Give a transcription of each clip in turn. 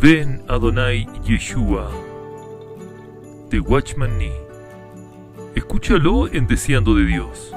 Ven Adonai Yeshua, de Watchman Nee. Escúchalo en Deseando de Dios.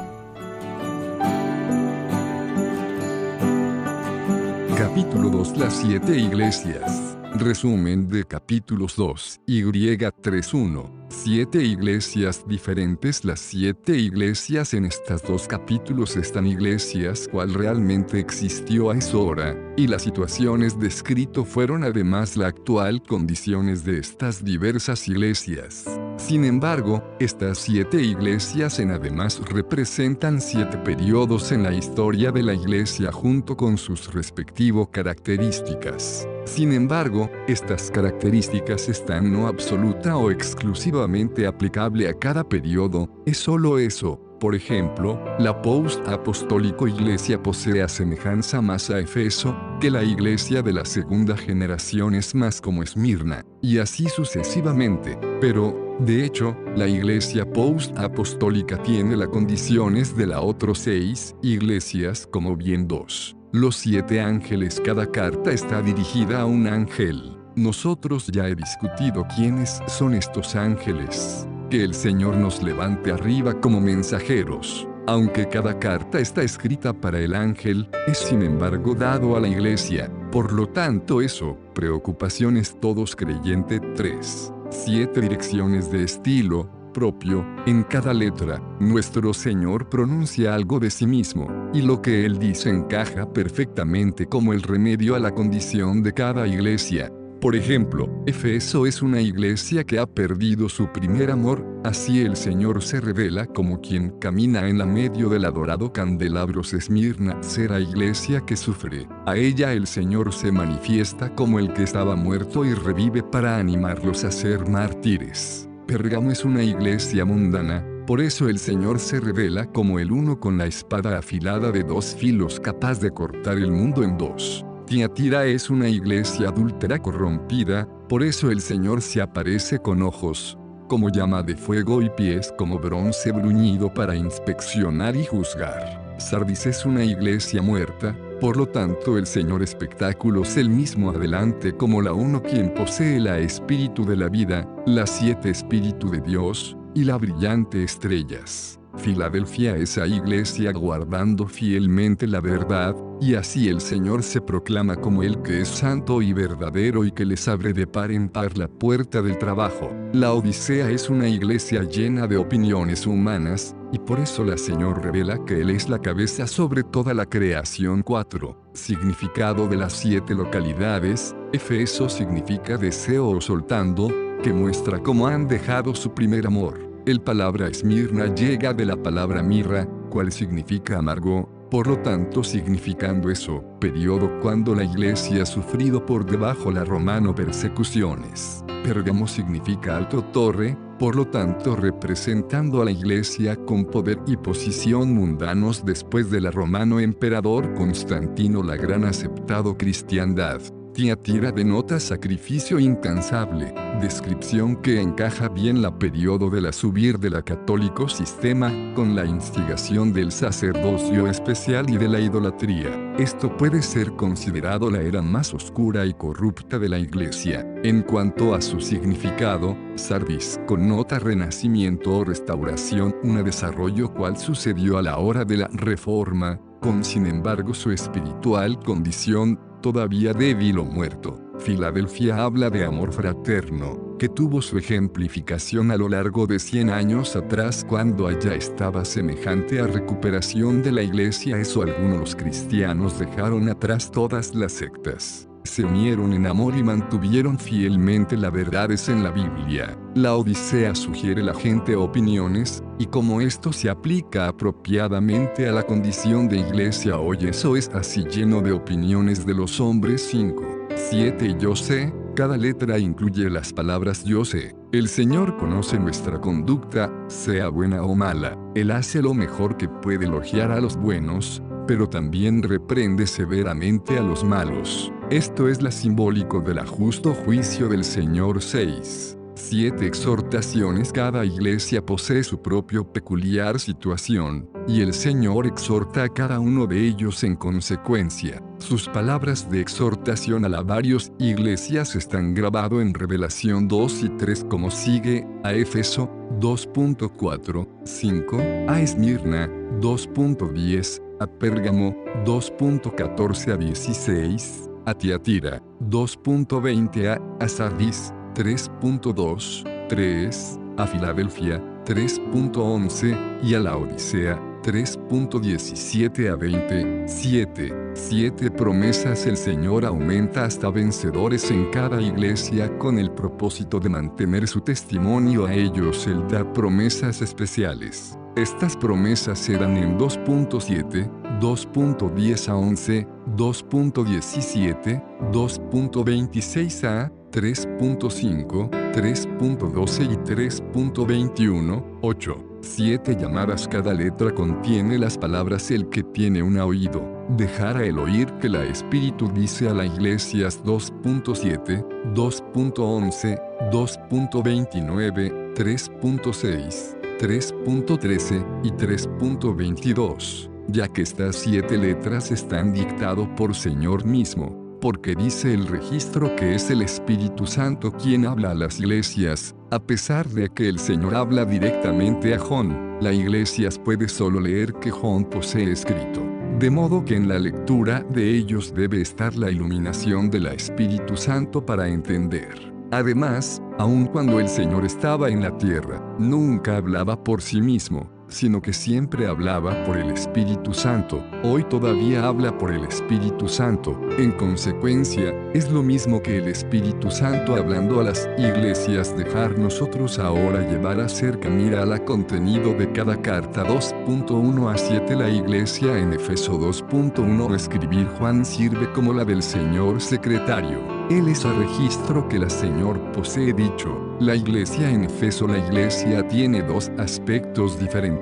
Capítulo 2. Las 7 iglesias. Resumen de capítulos 2 y 3.1. 7 iglesias diferentes. Las 7 iglesias en estos dos capítulos están iglesias cual realmente existió a esa hora, y las situaciones descrito fueron además la actual condiciones de estas diversas iglesias. Sin embargo, estas 7 iglesias en además representan 7 periodos en la historia de la iglesia junto con sus respectivas características. Sin embargo, estas características están no absoluta o exclusivamente aplicable a cada periodo, es solo eso. Por ejemplo, la post-apostólico iglesia posee a semejanza más a Efeso, que la iglesia de la segunda generación es más como Esmirna, y así sucesivamente. Pero, de hecho, la iglesia post-apostólica tiene las condiciones de las otras 6 iglesias como bien 2. Los 7 ángeles. Cada carta está dirigida a un ángel. Nosotros ya he discutido quiénes son estos ángeles. Que el Señor nos levante arriba como mensajeros. Aunque cada carta está escrita para el ángel, es sin embargo dado a la iglesia. Por lo tanto eso, preocupaciones todos creyente. 3. 7 direcciones de estilo propio. En cada letra, nuestro Señor pronuncia algo de sí mismo, y lo que Él dice encaja perfectamente como el remedio a la condición de cada iglesia. Por ejemplo, Efeso es una iglesia que ha perdido su primer amor, así el Señor se revela como quien camina en la medio del adorado candelabro. Esmirna será iglesia que sufre. A ella el Señor se manifiesta como el que estaba muerto y revive para animarlos a ser mártires. Pérgamo es una iglesia mundana, por eso el Señor se revela como el uno con la espada afilada de 2 filos capaz de cortar el mundo en 2. Tiatira es una iglesia adúltera corrompida, por eso el Señor se aparece con ojos como llama de fuego y pies como bronce bruñido para inspeccionar y juzgar. Sardis es una iglesia muerta, por lo tanto el Señor espectáculos el mismo adelante como la uno quien posee la espíritu de la vida, las 7 espíritu de Dios, y la brillante estrellas. Filadelfia esa iglesia guardando fielmente la verdad, y así el Señor se proclama como el que es santo y verdadero y que les abre de par en par la puerta del trabajo. La Odisea es una iglesia llena de opiniones humanas, y por eso la Señor revela que Él es la cabeza sobre toda la creación. 4. Significado de las 7 localidades. Efeso significa deseo o soltando, que muestra cómo han dejado su primer amor. El palabra Esmirna llega de la palabra mirra, cual significa amargo, por lo tanto significando eso, periodo cuando la iglesia ha sufrido por debajo la romano persecuciones. Pérgamo significa alto torre, por lo tanto representando a la iglesia con poder y posición mundanos después de la romano emperador Constantino la Gran aceptado cristiandad. Tiatira denota sacrificio incansable, descripción que encaja bien la periodo de la subir de la católico sistema, con la instigación del sacerdocio especial y de la idolatría. Esto puede ser considerado la era más oscura y corrupta de la iglesia. En cuanto a su significado, Sardis connota renacimiento o restauración, un desarrollo cual sucedió a la hora de la Reforma, con sin embargo su espiritual condición todavía débil o muerto. Filadelfia habla de amor fraterno, que tuvo su ejemplificación a lo largo de 100 años atrás cuando allá estaba semejante a recuperación de la iglesia. Eso algunos cristianos dejaron atrás todas las sectas. Se unieron en amor y mantuvieron fielmente las verdades en la Biblia. La Odisea sugiere la gente opiniones, y como esto se aplica apropiadamente a la condición de iglesia hoy, eso es así lleno de opiniones de los hombres. 5. 7. Yo sé, cada letra incluye las palabras yo sé. El Señor conoce nuestra conducta, sea buena o mala. Él hace lo mejor que puede elogiar a los buenos, pero también reprende severamente a los malos. Esto es la simbólico del justo juicio del Señor. 6. 7 exhortaciones. Cada iglesia posee su propio peculiar situación, y el Señor exhorta a cada uno de ellos en consecuencia. Sus palabras de exhortación a las varias iglesias están grabadas en Revelación 2 y 3 como sigue: a Éfeso 2.4, 5, a Esmirna 2.10, a Pérgamo 2.14 a 16, a Tiatira 2.20, a Sardis 3.2, 3, a Filadelfia 3.11 y a la Odisea 3.17 a 20, 7 promesas. El Señor aumenta hasta vencedores en cada iglesia con el propósito de mantener su testimonio a ellos. Él da promesas especiales. Estas promesas se dan en 2.7, 2.10 a 11, 2.17, 2.26 a 3.5, 3.12 y 3.21, 8. 7 llamadas. Cada letra contiene las palabras: el que tiene un oído, dejar a él oír que la Espíritu dice a las iglesias. 2.7, 2.11, 2.29, 3.6, 3.13 y 3.22, ya que estas 7 letras están dictadas por Señor mismo, porque dice el registro que es el Espíritu Santo quien habla a las iglesias. A pesar de que el Señor habla directamente a Juan, la iglesia puede solo leer que Juan posee escrito. De modo que en la lectura de ellos debe estar la iluminación del Espíritu Santo para entender. Además, aun cuando el Señor estaba en la tierra, nunca hablaba por sí mismo, sino que siempre hablaba por el Espíritu Santo. Hoy todavía habla por el Espíritu Santo. En consecuencia, es lo mismo que el Espíritu Santo hablando a las iglesias. Dejar nosotros ahora llevar acerca mira al contenido de cada carta. 2.1 a 7. La iglesia en Efeso 2.1. Escribir. Juan sirve como la del Señor secretario. Él es el registro que el Señor posee dicho. La iglesia en Efeso. La iglesia tiene 2 aspectos diferentes.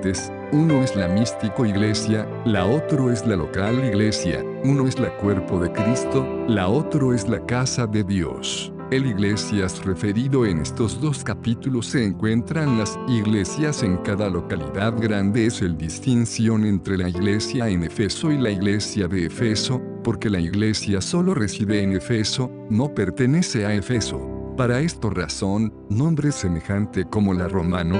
Uno es la místico iglesia, la otro es la local iglesia. Uno es la cuerpo de Cristo, la otro es la casa de Dios. El iglesias referido en estos 2 capítulos se encuentran las iglesias en cada localidad. Grande es el distinción entre la iglesia en Efeso y la iglesia de Efeso, porque la iglesia solo reside en Efeso, no pertenece a Efeso. Para esta razón, nombre semejante como la romano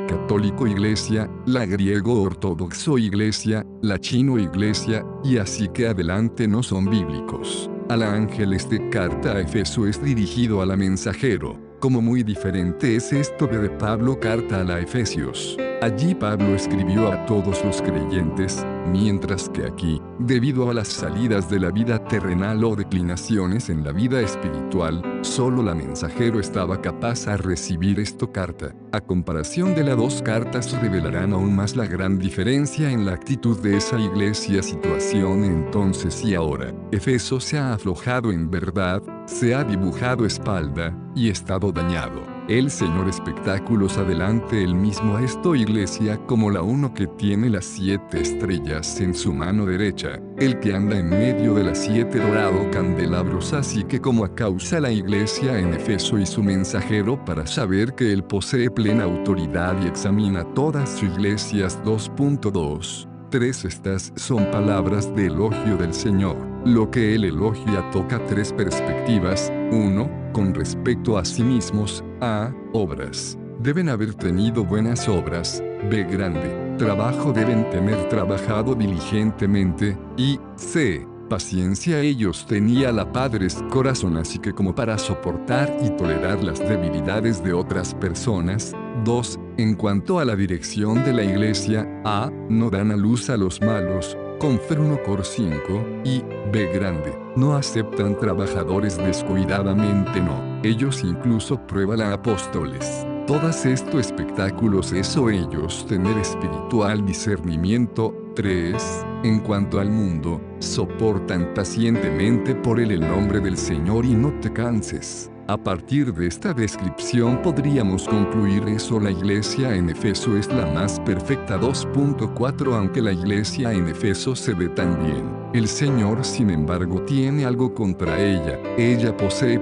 católico iglesia, la griego ortodoxo iglesia, la chino iglesia, y así que adelante no son bíblicos. A la ángeles de carta a Efeso es dirigido a la mensajero. Como muy diferente es esto de Pablo carta a la Efesios. Allí Pablo escribió a todos los creyentes, mientras que aquí, debido a las salidas de la vida terrenal o declinaciones en la vida espiritual, solo la mensajero estaba capaz a recibir esta carta. A comparación de las 2 cartas revelarán aún más la gran diferencia en la actitud de esa iglesia. Situación entonces y ahora. Efeso se ha aflojado en verdad, se ha dibujado espalda, y estado dañado. El Señor espectáculos adelante el mismo a esta iglesia como la uno que tiene las 7 estrellas en su mano derecha, el que anda en medio de las 7 dorados candelabros. Así que como a causa la iglesia en Efeso y su mensajero para saber que él posee plena autoridad y examina todas sus iglesias. 2.2, 3. Estas son palabras de elogio del Señor. Lo que él elogia toca 3 perspectivas. 1. Con respecto a sí mismos. A. Obras. Deben haber tenido buenas obras. B. Grande. Trabajo. Deben tener trabajado diligentemente. Y C. Paciencia. Ellos tenían la padres corazón, así que como para soportar y tolerar las debilidades de otras personas. 2. En cuanto a la dirección de la iglesia. A. No dan a luz a los malos. Confer 1 Cor 5, y B. Grande. No aceptan trabajadores descuidadamente. No. Ellos incluso prueban a apóstoles. Todas estos espectáculos eso ellos tener espiritual discernimiento. 3. En cuanto al mundo, soportan pacientemente por él el nombre del Señor y no te canses. A partir de esta descripción podríamos concluir eso. La iglesia en Efeso es la más perfecta. 2.4 Aunque la iglesia en Efeso se ve tan bien, el Señor sin embargo tiene algo contra ella. Ella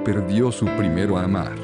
perdió su primero amar.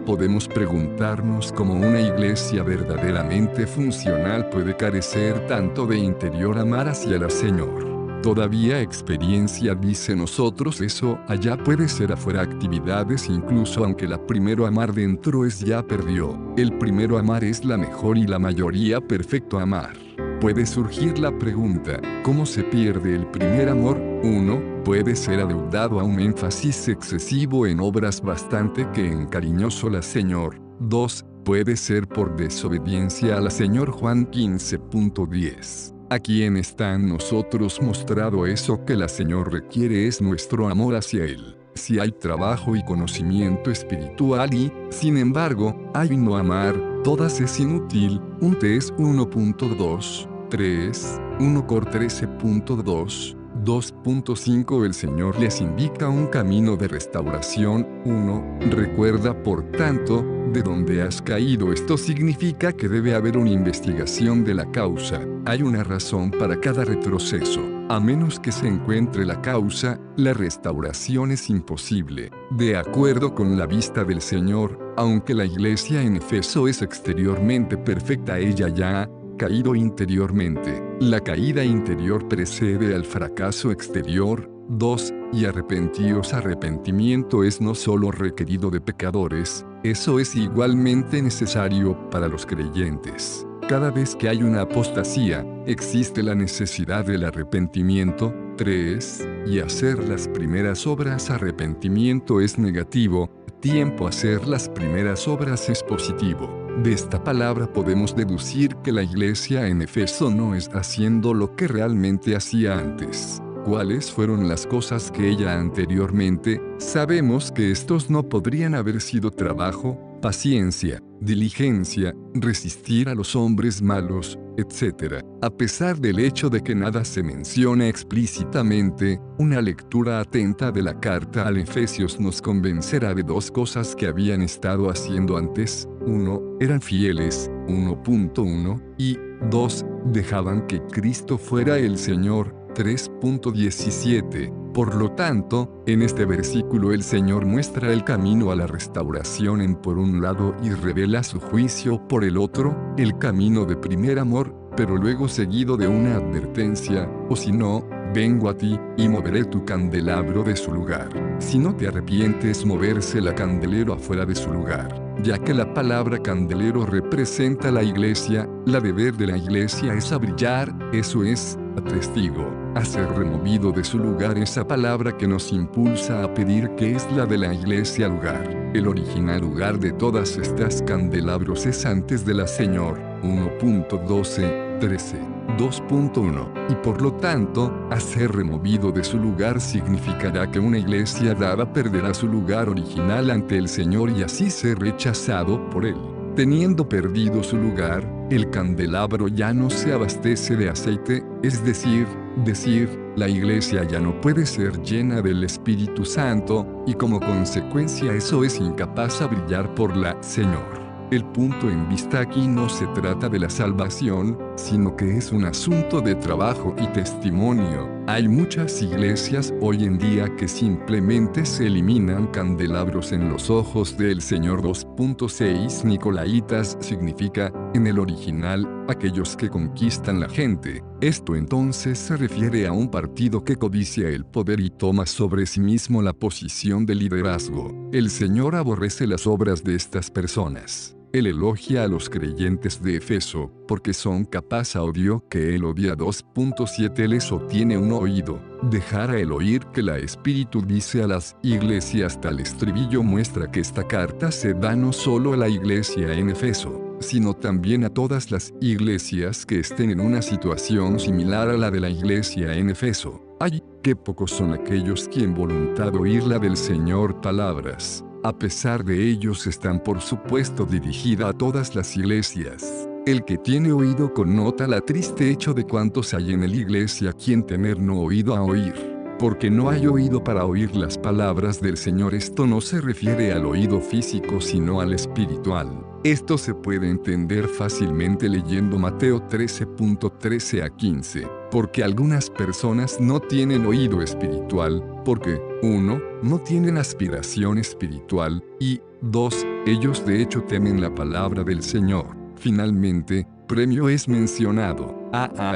podemos preguntarnos cómo una iglesia verdaderamente funcional puede carecer tanto de interior amar hacia el Señor. Todavía experiencia dice nosotros eso, allá puede ser afuera actividades incluso aunque la primero amar dentro es ya perdió. El primero amar es la mejor y la mayoría perfecto amar. Puede surgir la pregunta, ¿cómo se pierde el primer amor? 1. Puede ser adeudado a un énfasis excesivo en obras bastante que encariñoso la Señor. 2. Puede ser por desobediencia a la Señor. Juan 15.10. ¿A quién está en nosotros mostrado eso que la Señor requiere es nuestro amor hacia Él? Si hay trabajo y conocimiento espiritual y, sin embargo, hay no amar, todas es inútil. Un Tes 1.2, 3, 1 Cor 13.2, 2.5 El Señor les indica un camino de restauración. 1. Recuerda por tanto, de dónde has caído. Esto significa que debe haber una investigación de la causa. Hay una razón para cada retroceso. A menos que se encuentre la causa, la restauración es imposible. De acuerdo con la vista del Señor, aunque la iglesia en Efeso es exteriormente perfecta, ella ya ha caído interiormente. La caída interior precede al fracaso exterior. 2. Y arrepentíos. Arrepentimiento es no solo requerido de pecadores, eso es igualmente necesario para los creyentes. Cada vez que hay una apostasía, existe la necesidad del arrepentimiento. 3. Y hacer las primeras obras. Arrepentimiento es negativo, tiempo hacer las primeras obras es positivo. De esta palabra podemos deducir que la iglesia en Efeso no está haciendo lo que realmente hacía antes. ¿Cuáles fueron las cosas que ella anteriormente? Sabemos que estos no podrían haber sido trabajo, paciencia, diligencia, resistir a los hombres malos, etc. A pesar del hecho de que nada se menciona explícitamente, una lectura atenta de la carta al Efesios nos convencerá de dos cosas que habían estado haciendo antes. 1. Eran fieles, 1.1, y 2. Dejaban que Cristo fuera el Señor, 3.17. Por lo tanto, en este versículo el Señor muestra el camino a la restauración por un lado y revela su juicio por el otro, el camino de primer amor, pero luego seguido de una advertencia, o si no, vengo a ti, y moveré tu candelabro de su lugar. Si no te arrepientes, moverse la candelero afuera de su lugar. Ya que la palabra candelero representa la iglesia, la deber de la iglesia es a brillar, eso es, a testigo, a ser removido de su lugar. Esa palabra que nos impulsa a pedir que es la de la iglesia lugar. El original lugar de todas estas candelabros es antes de la Señor, 1.12, 13. 2.1. Y por lo tanto, a ser removido de su lugar significará que una iglesia dada perderá su lugar original ante el Señor y así ser rechazado por Él. Teniendo perdido su lugar, el candelabro ya no se abastece de aceite, es decir, la iglesia ya no puede ser llena del Espíritu Santo, y como consecuencia eso es incapaz de brillar por la Señor. El punto en vista aquí no se trata de la salvación, sino que es un asunto de trabajo y testimonio. Hay muchas iglesias hoy en día que simplemente se eliminan candelabros en los ojos del Señor. 2.6 Nicolaitas significa, en el original, aquellos que conquistan la gente. Esto entonces se refiere a un partido que codicia el poder y toma sobre sí mismo la posición de liderazgo. El Señor aborrece las obras de estas personas. Él elogia a los creyentes de Efeso, porque son capaz a odio que Él odia. 2.7 Les obtiene un oído. Dejar a el oír que la Espíritu dice a las iglesias. Tal estribillo muestra que esta carta se da no solo a la iglesia en Efeso, sino también a todas las iglesias que estén en una situación similar a la de la iglesia en Efeso. ¡Ay, qué pocos son aquellos que en voluntad oírla del Señor palabras! A pesar de ellos están por supuesto dirigida a todas las iglesias. El que tiene oído connota la triste hecho de cuántos hay en la iglesia quien tener no oído a oír. Porque no hay oído para oír las palabras del Señor. Esto no se refiere al oído físico sino al espiritual. Esto se puede entender fácilmente leyendo Mateo 13.13 a 15. Porque algunas personas no tienen oído espiritual, porque 1. No tienen aspiración espiritual, y 2. Ellos de hecho temen la palabra del Señor. Finalmente, premio es mencionado.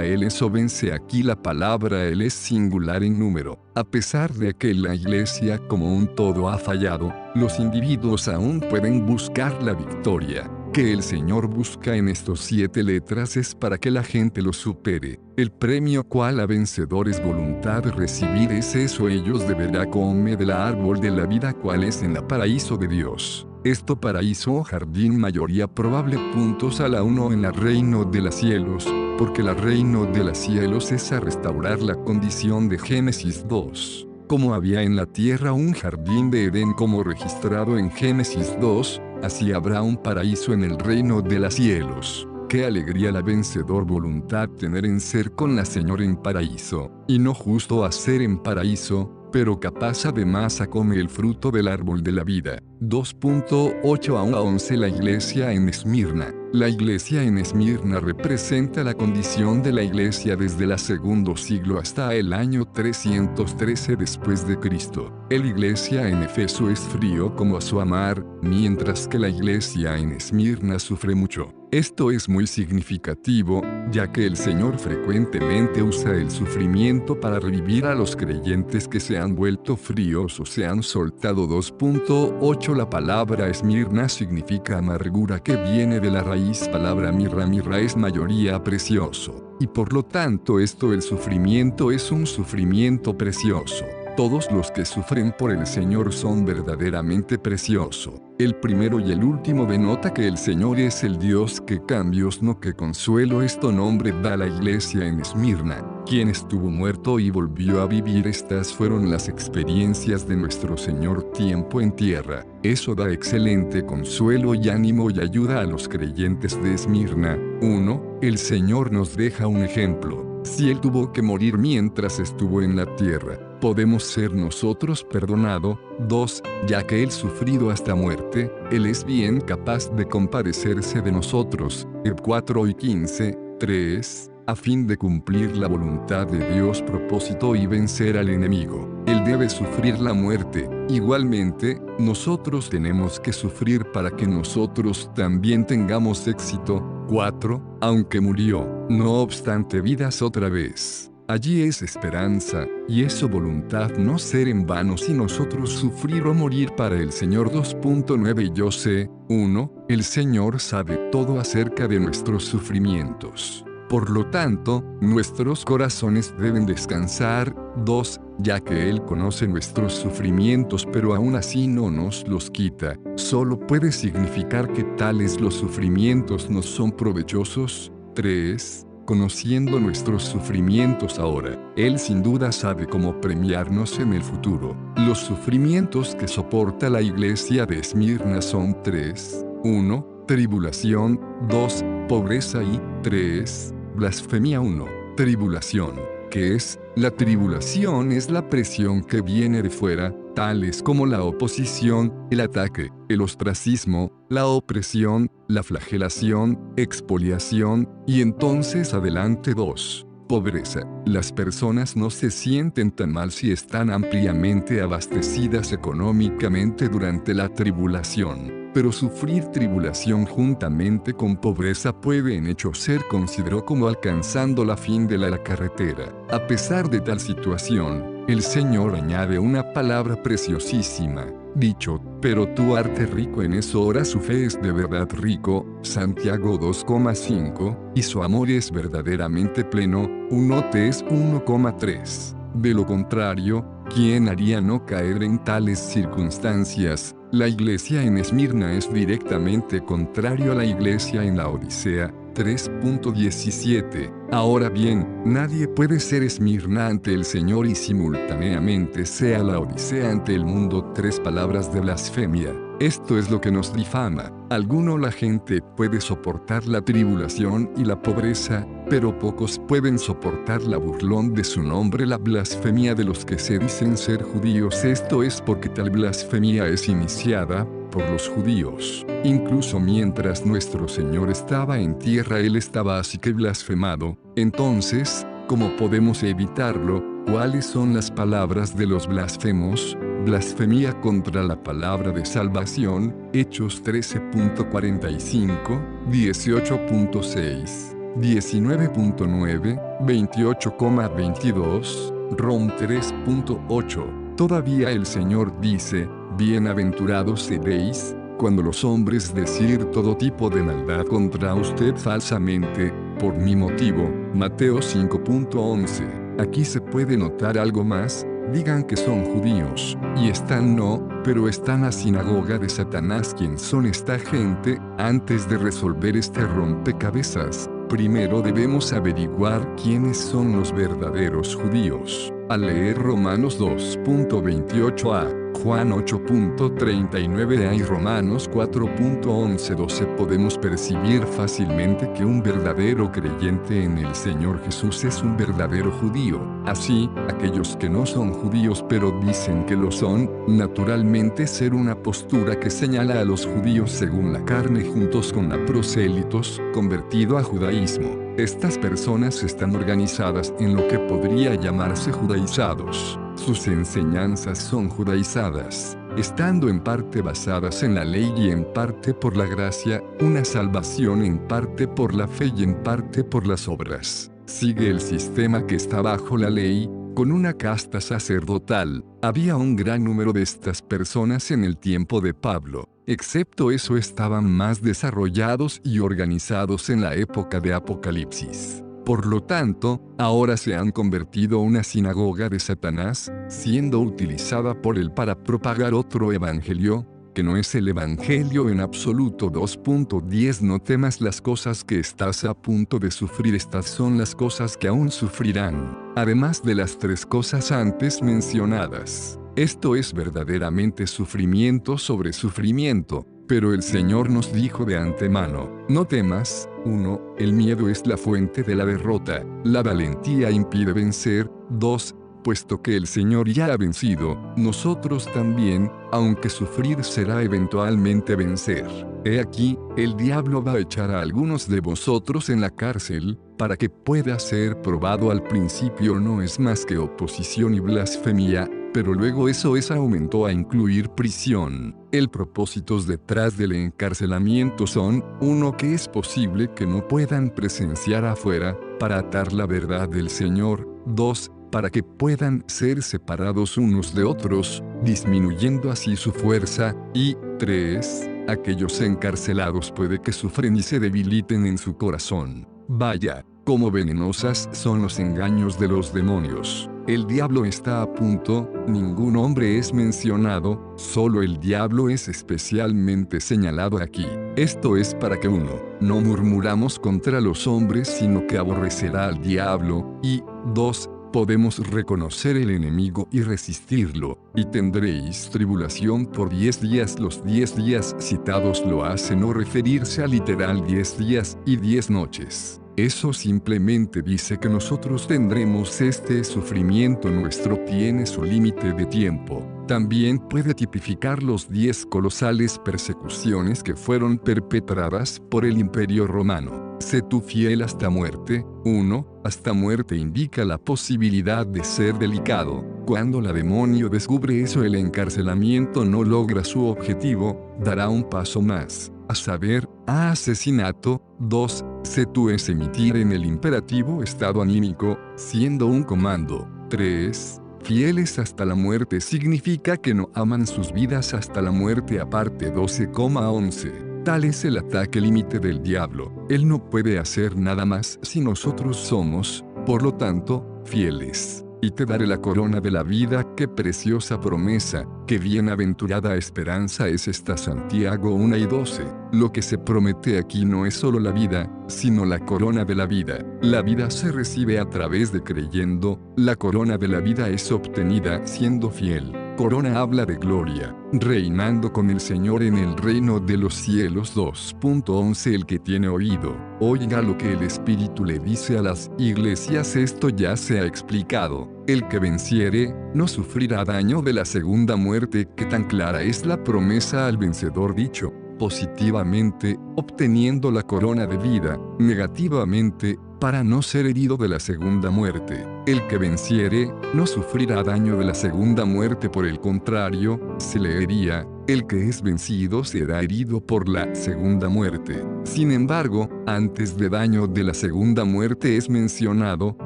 Él o vence aquí la palabra él es singular en número. A pesar de que la iglesia como un todo ha fallado, los individuos aún pueden buscar la victoria. Que el Señor busca en estos 7 letras es para que la gente lo supere. El premio cual a vencedores voluntad recibir es eso ellos deberá comer del árbol de la vida cual es en la paraíso de Dios. Esto paraíso o jardín mayoría probable puntos a la 1 en la reino de los cielos, porque la reino de los cielos es a restaurar la condición de Génesis 2. Como había en la tierra un jardín de Edén como registrado en Génesis 2, así habrá un paraíso en el reino de los cielos. Qué alegría la vencedor voluntad tener en ser con la Señor en paraíso, y no justo hacer en paraíso, pero capaz además a comer el fruto del árbol de la vida. 2.8 a 11 La iglesia en Esmirna. La iglesia en Esmirna representa la condición de la iglesia desde el segundo siglo hasta el año 313 después de Cristo. La iglesia en Efeso es frío como a su amar, mientras que la iglesia en Esmirna sufre mucho. Esto es muy significativo, ya que el Señor frecuentemente usa el sufrimiento para revivir a los creyentes que se han vuelto fríos o se han soltado. 2.8 La palabra Esmirna significa amargura que viene de la raíz palabra mirra. Mirra es mayoría precioso, y por lo tanto el sufrimiento es un sufrimiento precioso. Todos los que sufren por el Señor son verdaderamente preciosos. El primero y el último denota que el Señor es el Dios que cambios no que consuelo. Esto nombre da la iglesia en Esmirna, quien estuvo muerto y volvió a vivir. Estas fueron las experiencias de nuestro Señor tiempo en tierra. Eso da excelente consuelo y ánimo y ayuda a los creyentes de Esmirna. 1. El Señor nos deja un ejemplo. Si Él tuvo que morir mientras estuvo en la tierra, podemos ser nosotros perdonado. 2. Ya que Él sufrido hasta muerte, Él es bien capaz de compadecerse de nosotros. 4 y 15. 3. A fin de cumplir la voluntad de Dios propósito y vencer al enemigo, Él debe sufrir la muerte. Igualmente, nosotros tenemos que sufrir para que nosotros también tengamos éxito. 4. Aunque murió, no obstante vidas otra vez. Allí es esperanza, y es su voluntad no ser en vano si nosotros sufrir o morir para el Señor. 2.9 Yo sé, 1. El Señor sabe todo acerca de nuestros sufrimientos. Por lo tanto, nuestros corazones deben descansar. 2. Ya que Él conoce nuestros sufrimientos pero aún así no nos los quita, solo puede significar que tales los sufrimientos nos son provechosos. 3. Conociendo nuestros sufrimientos ahora, Él sin duda sabe cómo premiarnos en el futuro. Los sufrimientos que soporta la iglesia de Esmirna son 3. 1. Tribulación. 2. Pobreza y 3. Blasfemia. 1. Tribulación. ¿Qué es? La tribulación es la presión que viene de fuera, tales como la oposición, el ataque, el ostracismo, la opresión, la flagelación, expoliación, y entonces adelante. 2. Pobreza. Las personas no se sienten tan mal si están ampliamente abastecidas económicamente durante la tribulación. Pero sufrir tribulación juntamente con pobreza puede en hecho ser considerado como alcanzando la fin de la carretera. A pesar de tal situación, el Señor añade una palabra preciosísima, dicho, pero tú arte rico en eso ahora su fe es de verdad rico, Santiago 2,5, y su amor es verdaderamente pleno, 1 Tes 1,3. De lo contrario, ¿quién haría no caer en tales circunstancias? La iglesia en Esmirna es directamente contrario a la iglesia en la Odisea. 3.17. Ahora bien, nadie puede ser Esmirna ante el Señor y simultáneamente sea la Odisea ante el mundo. 3 palabras de blasfemia. Esto es lo que nos difama. Alguno la gente puede soportar la tribulación y la pobreza, pero pocos pueden soportar la burlón de su nombre, la blasfemia de los que se dicen ser judíos. Esto es porque tal blasfemia es iniciada por los judíos. Incluso mientras nuestro Señor estaba en tierra, Él estaba así que blasfemado. Entonces, ¿cómo podemos evitarlo? ¿Cuáles son las palabras de los blasfemos? blasfemia contra la palabra de salvación, Hechos 13.45, 18.6, 19.9, 28,22, Rom 3.8. Todavía el Señor dice, bienaventurados seréis, cuando los hombres decir todo tipo de maldad contra usted falsamente, por mi motivo, Mateo 5.11. Aquí se puede notar algo más, digan que son judíos, y están no, pero están la sinagoga de Satanás. ¿Quién son esta gente? Antes de resolver este rompecabezas, primero debemos averiguar quiénes son los verdaderos judíos. Al leer Romanos 2.28a, Juan 8.39a y Romanos 4.11-12 podemos percibir fácilmente que un verdadero creyente en el Señor Jesús es un verdadero judío. Así, aquellos que no son judíos pero dicen que lo son, naturalmente ser una postura que señala a los judíos según la carne juntos con la prosélitos, convertido a judaísmo. Estas personas están organizadas en lo que podría llamarse judaizados. Sus enseñanzas son judaizadas, estando en parte basadas en la ley y en parte por la gracia, una salvación en parte por la fe y en parte por las obras. Sigue el sistema que está bajo la ley, con una casta sacerdotal. Había un gran número de estas personas en el tiempo de Pablo. Excepto eso estaban más desarrollados y organizados en la época de Apocalipsis. Por lo tanto, ahora se han convertido en una sinagoga de Satanás, siendo utilizada por él para propagar otro evangelio, que no es el evangelio en absoluto. 2.10 No temas las cosas que estás a punto de sufrir, estas son las cosas que aún sufrirán, además de las tres cosas antes mencionadas. Esto es verdaderamente sufrimiento sobre sufrimiento, pero el Señor nos dijo de antemano, no temas. 1. El miedo es la fuente de la derrota, la valentía impide vencer. 2. Puesto que el Señor ya ha vencido, nosotros también, aunque sufrir será eventualmente vencer. He aquí, el diablo va a echar a algunos de vosotros en la cárcel, para que pueda ser probado. Al principio no es más que oposición y blasfemia, pero luego eso aumentó a incluir prisión. El propósitos detrás del encarcelamiento son, 1. Que es posible que no puedan presenciar afuera, para atar la verdad del Señor. 2. Para que puedan ser separados unos de otros, disminuyendo así su fuerza. Y 3. Aquellos encarcelados puede que sufren y se debiliten en su corazón. Vaya, cómo venenosas son los engaños de los demonios. El diablo está a punto, ningún hombre es mencionado, solo el diablo es especialmente señalado aquí. Esto es para que 1. No murmuramos contra los hombres sino que aborrecerá al diablo, y 2. Podemos reconocer el enemigo y resistirlo, y tendréis tribulación por 10 días. Los 10 días citados lo hacen no referirse a literal 10 días y 10 noches. Eso simplemente dice que nosotros tendremos este sufrimiento. Nuestro tiene su límite de tiempo. También puede tipificar los 10 colosales persecuciones que fueron perpetradas por el Imperio Romano. Sé tú fiel hasta muerte. 1. Hasta muerte indica la posibilidad de ser delicado. Cuando la demonio descubre eso, el encarcelamiento no logra su objetivo, dará un paso más, a saber, a asesinato. 2. Sé tú es emitir en el imperativo estado anímico, siendo un comando. 3. Fieles hasta la muerte significa que no aman sus vidas hasta la muerte. Aparte 12,11. Tal es el ataque límite del diablo. Él no puede hacer nada más si nosotros somos, por lo tanto, fieles. Y te daré la corona de la vida. Qué preciosa promesa, qué bienaventurada esperanza es esta. Santiago 1:12. Lo que se promete aquí no es solo la vida, sino la corona de la vida. La vida se recibe a través de creyendo, la corona de la vida es obtenida siendo fiel. Corona habla de gloria, reinando con el Señor en el reino de los cielos. 2.11 El que tiene oído, oiga lo que el Espíritu le dice a las iglesias. Esto ya se ha explicado. El que venciere, no sufrirá daño de la segunda muerte. Qué tan clara es la promesa al vencedor dicho positivamente, obteniendo la corona de vida, negativamente, para no ser herido de la segunda muerte. El que venciere, no sufrirá daño de la segunda muerte, por el contrario, se le herirá. El que es vencido será herido por la segunda muerte. Sin embargo, antes de daño de la segunda muerte es mencionado,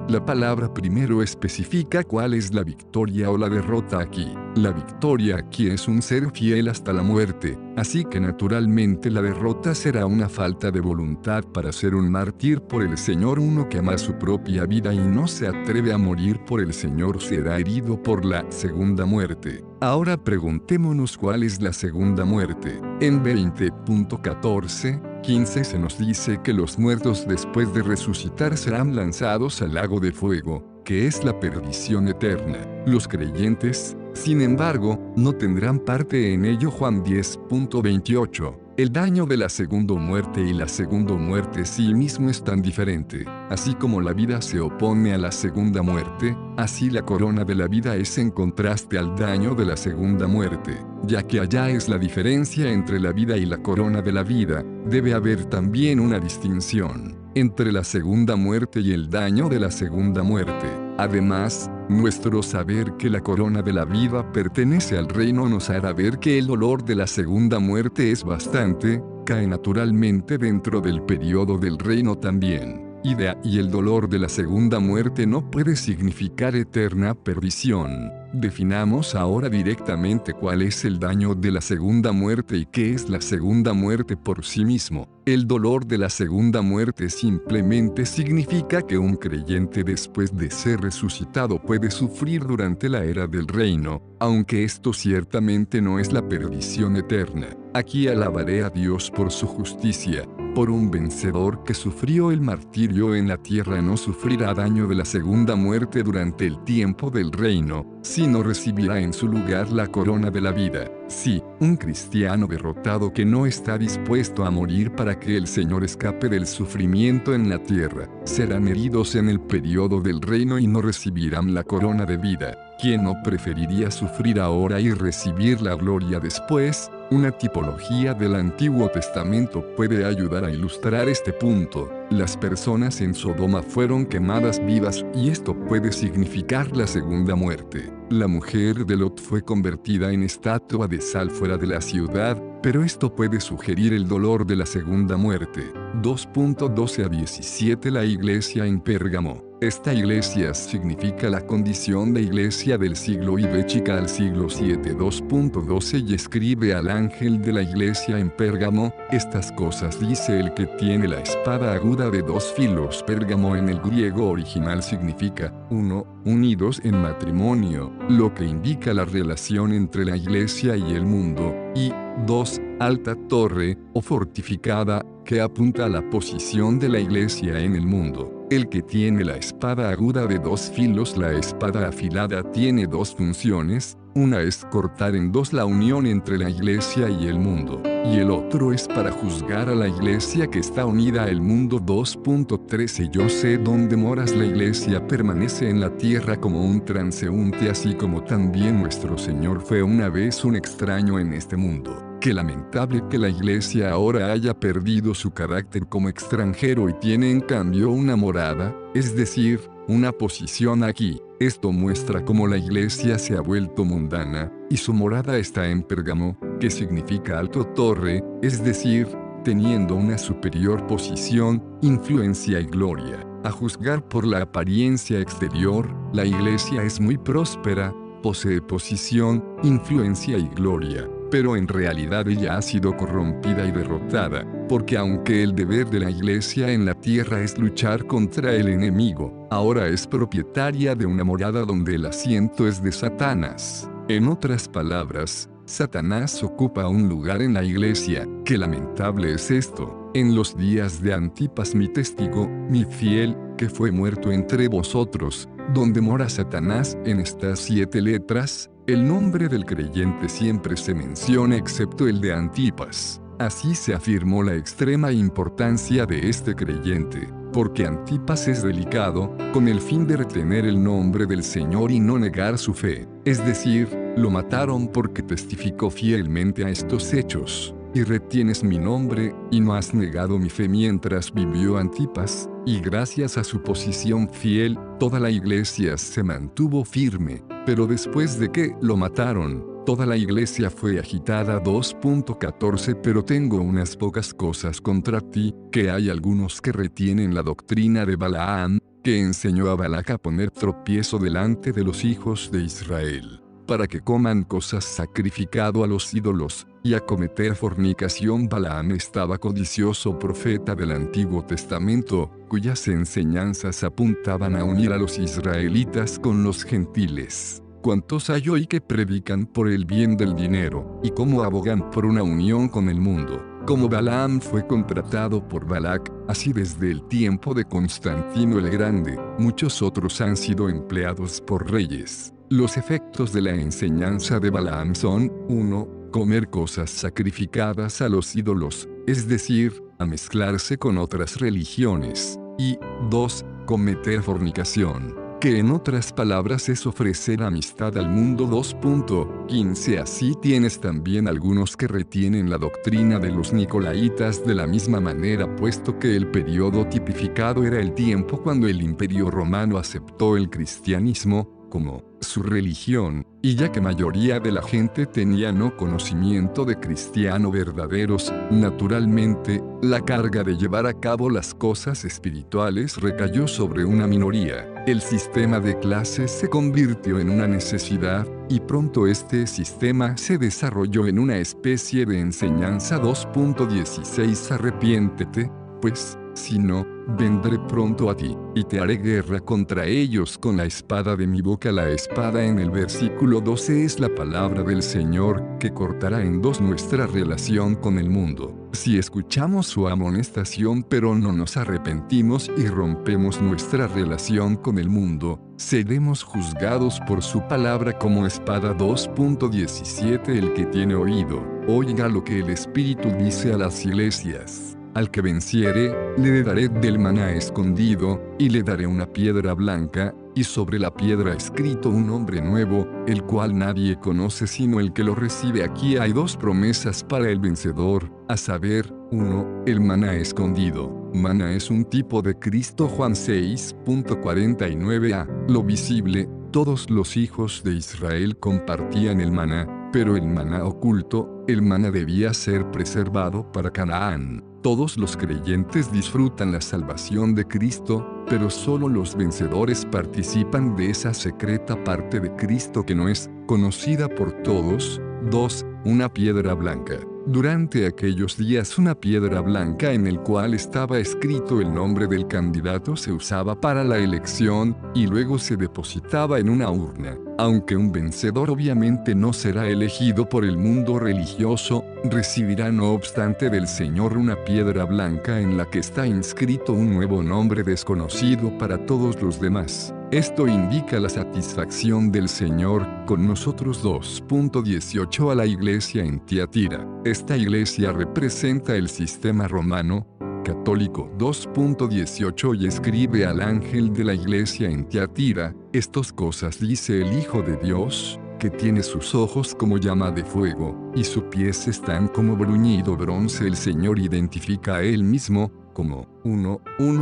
la palabra primero especifica cuál es la victoria o la derrota aquí. La victoria aquí es un ser fiel hasta la muerte, así que naturalmente la derrota será una falta de voluntad para ser un mártir por el Señor. Uno que ama su propia vida y no se atreve a morir por el Señor será herido por la segunda muerte. Ahora preguntémonos cuál es la segunda muerte. En 20.14:15 se nos dice que los muertos después de resucitar serán lanzados al lago de fuego, que es la perdición eterna. Los creyentes, sin embargo, no tendrán parte en ello. Juan 10.28. El daño de la segunda muerte y la segunda muerte sí mismo es tan diferente. Así como la vida se opone a la segunda muerte, así la corona de la vida es en contraste al daño de la segunda muerte. Ya que allá es la diferencia entre la vida y la corona de la vida, debe haber también una distinción entre la segunda muerte y el daño de la segunda muerte. Además, nuestro saber que la corona de la vida pertenece al reino nos hará ver que el dolor de la segunda muerte es bastante, cae naturalmente dentro del periodo del reino también. Y el dolor de la segunda muerte no puede significar eterna perdición. Definamos ahora directamente cuál es el daño de la segunda muerte y qué es la segunda muerte por sí mismo. El dolor de la segunda muerte simplemente significa que un creyente después de ser resucitado puede sufrir durante la era del reino, aunque esto ciertamente no es la perdición eterna. Aquí alabaré a Dios por su justicia. Por un vencedor que sufrió el martirio en la tierra no sufrirá daño de la segunda muerte durante el tiempo del reino, sino recibirá en su lugar la corona de la vida. Sí, un cristiano derrotado que no está dispuesto a morir para que el Señor escape del sufrimiento en la tierra, serán heridos en el periodo del reino y no recibirán la corona de vida. ¿Quién no preferiría sufrir ahora y recibir la gloria después? Una tipología del Antiguo Testamento puede ayudar a ilustrar este punto. Las personas en Sodoma fueron quemadas vivas y esto puede significar la segunda muerte. La mujer de Lot fue convertida en estatua de sal fuera de la ciudad, pero esto puede sugerir el dolor de la segunda muerte. 2.12-17 La iglesia en Pérgamo. Esta iglesia significa la condición de iglesia del siglo IV chica al siglo VII. 2.12 Y escribe al ángel de la iglesia en Pérgamo, estas cosas dice el que tiene la espada aguda de dos filos. Pérgamo en el griego original significa 1. Unidos en matrimonio, lo que indica la relación entre la iglesia y el mundo, y 2. Alta torre, o fortificada, que apunta a la posición de la iglesia en el mundo. El que tiene la espada aguda de dos filos. La espada afilada tiene dos funciones, una es cortar en dos la unión entre la iglesia y el mundo, y el otro es para juzgar a la iglesia que está unida al mundo. 2.13 Yo sé dónde moras. La iglesia permanece en la tierra como un transeúnte, así como también nuestro Señor fue una vez un extraño en este mundo. Qué lamentable que la iglesia ahora haya perdido su carácter como extranjero y tiene en cambio una morada, es decir, una posición aquí. Esto muestra cómo la iglesia se ha vuelto mundana, y su morada está en Pérgamo, que significa alto torre, es decir, teniendo una superior posición, influencia y gloria. A juzgar por la apariencia exterior, la iglesia es muy próspera, posee posición, influencia y gloria. Pero en realidad ella ha sido corrompida y derrotada, porque aunque el deber de la iglesia en la tierra es luchar contra el enemigo, ahora es propietaria de una morada donde el asiento es de Satanás. En otras palabras, Satanás ocupa un lugar en la iglesia. Qué lamentable es esto. En los días de Antipas mi testigo, mi fiel, que fue muerto entre vosotros, donde mora Satanás en estas 7 letras, el nombre del creyente siempre se menciona excepto el de Antipas. Así se afirmó la extrema importancia de este creyente, porque Antipas es delicado, con el fin de retener el nombre del Señor y no negar su fe. Es decir, lo mataron porque testificó fielmente a estos hechos. Y retienes mi nombre, y no has negado mi fe mientras vivió Antipas. y gracias a su posición fiel, toda la iglesia se mantuvo firme. Pero después de que lo mataron, toda la iglesia fue agitada. 2.14 Pero tengo unas pocas cosas contra ti, que hay algunos que retienen la doctrina de Balaam, que enseñó a Balac a poner tropiezo delante de los hijos de Israel, para que coman cosas sacrificado a los ídolos, y a cometer fornicación. Balaam estaba codicioso, profeta del Antiguo Testamento, cuyas enseñanzas apuntaban a unir a los israelitas con los gentiles. ¿Cuántos hay hoy que predican por el bien del dinero, y cómo abogan por una unión con el mundo? Como Balaam fue contratado por Balac, así desde el tiempo de Constantino el Grande, muchos otros han sido empleados por reyes. Los efectos de la enseñanza de Balaam son: 1. Comer cosas sacrificadas a los ídolos, es decir, a mezclarse con otras religiones. Y 2. Cometer fornicación, que en otras palabras es ofrecer amistad al mundo. 2.15 Así tienes también algunos que retienen la doctrina de los nicolaitas de la misma manera, puesto que el periodo tipificado era el tiempo cuando el Imperio Romano aceptó el cristianismo como su religión, y ya que mayoría de la gente tenía no conocimiento de cristiano verdaderos, naturalmente, la carga de llevar a cabo las cosas espirituales recayó sobre una minoría. El sistema de clases se convirtió en una necesidad, y pronto este sistema se desarrolló en una especie de enseñanza. 2.16 Arrepiéntete, pues, si no, vendré pronto a ti, y te haré guerra contra ellos con la espada de mi boca. La espada en el versículo 12 es la palabra del Señor, que cortará en dos nuestra relación con el mundo. Si escuchamos su amonestación pero no nos arrepentimos y rompemos nuestra relación con el mundo, seremos juzgados por su palabra como espada. 2.17 El que tiene oído, oiga lo que el Espíritu dice a las iglesias. Al que venciere, le daré del maná escondido, y le daré una piedra blanca, y sobre la piedra escrito un nombre nuevo, el cual nadie conoce sino el que lo recibe. Aquí hay dos promesas para el vencedor, a saber: 1. El maná escondido. Maná es un tipo de Cristo. Juan 6.49a. Lo visible, todos los hijos de Israel compartían el maná, pero el maná oculto, el maná debía ser preservado para Canaán. Todos los creyentes disfrutan la salvación de Cristo, pero solo los vencedores participan de esa secreta parte de Cristo que no es conocida por todos. 2. Una piedra blanca. Durante aquellos días una piedra blanca en el cual estaba escrito el nombre del candidato se usaba para la elección, y luego se depositaba en una urna. Aunque un vencedor obviamente no será elegido por el mundo religioso, recibirá no obstante del Señor una piedra blanca en la que está inscrito un nuevo nombre desconocido para todos los demás. Esto indica la satisfacción del Señor con nosotros. 2.18 A la iglesia en Tiatira. Esta iglesia representa el sistema romano católico. 2.18 Y escribe al ángel de la iglesia en Tiatira: estas cosas dice el Hijo de Dios, que tiene sus ojos como llama de fuego, y sus pies están como bruñido bronce. El Señor identifica a Él mismo como uno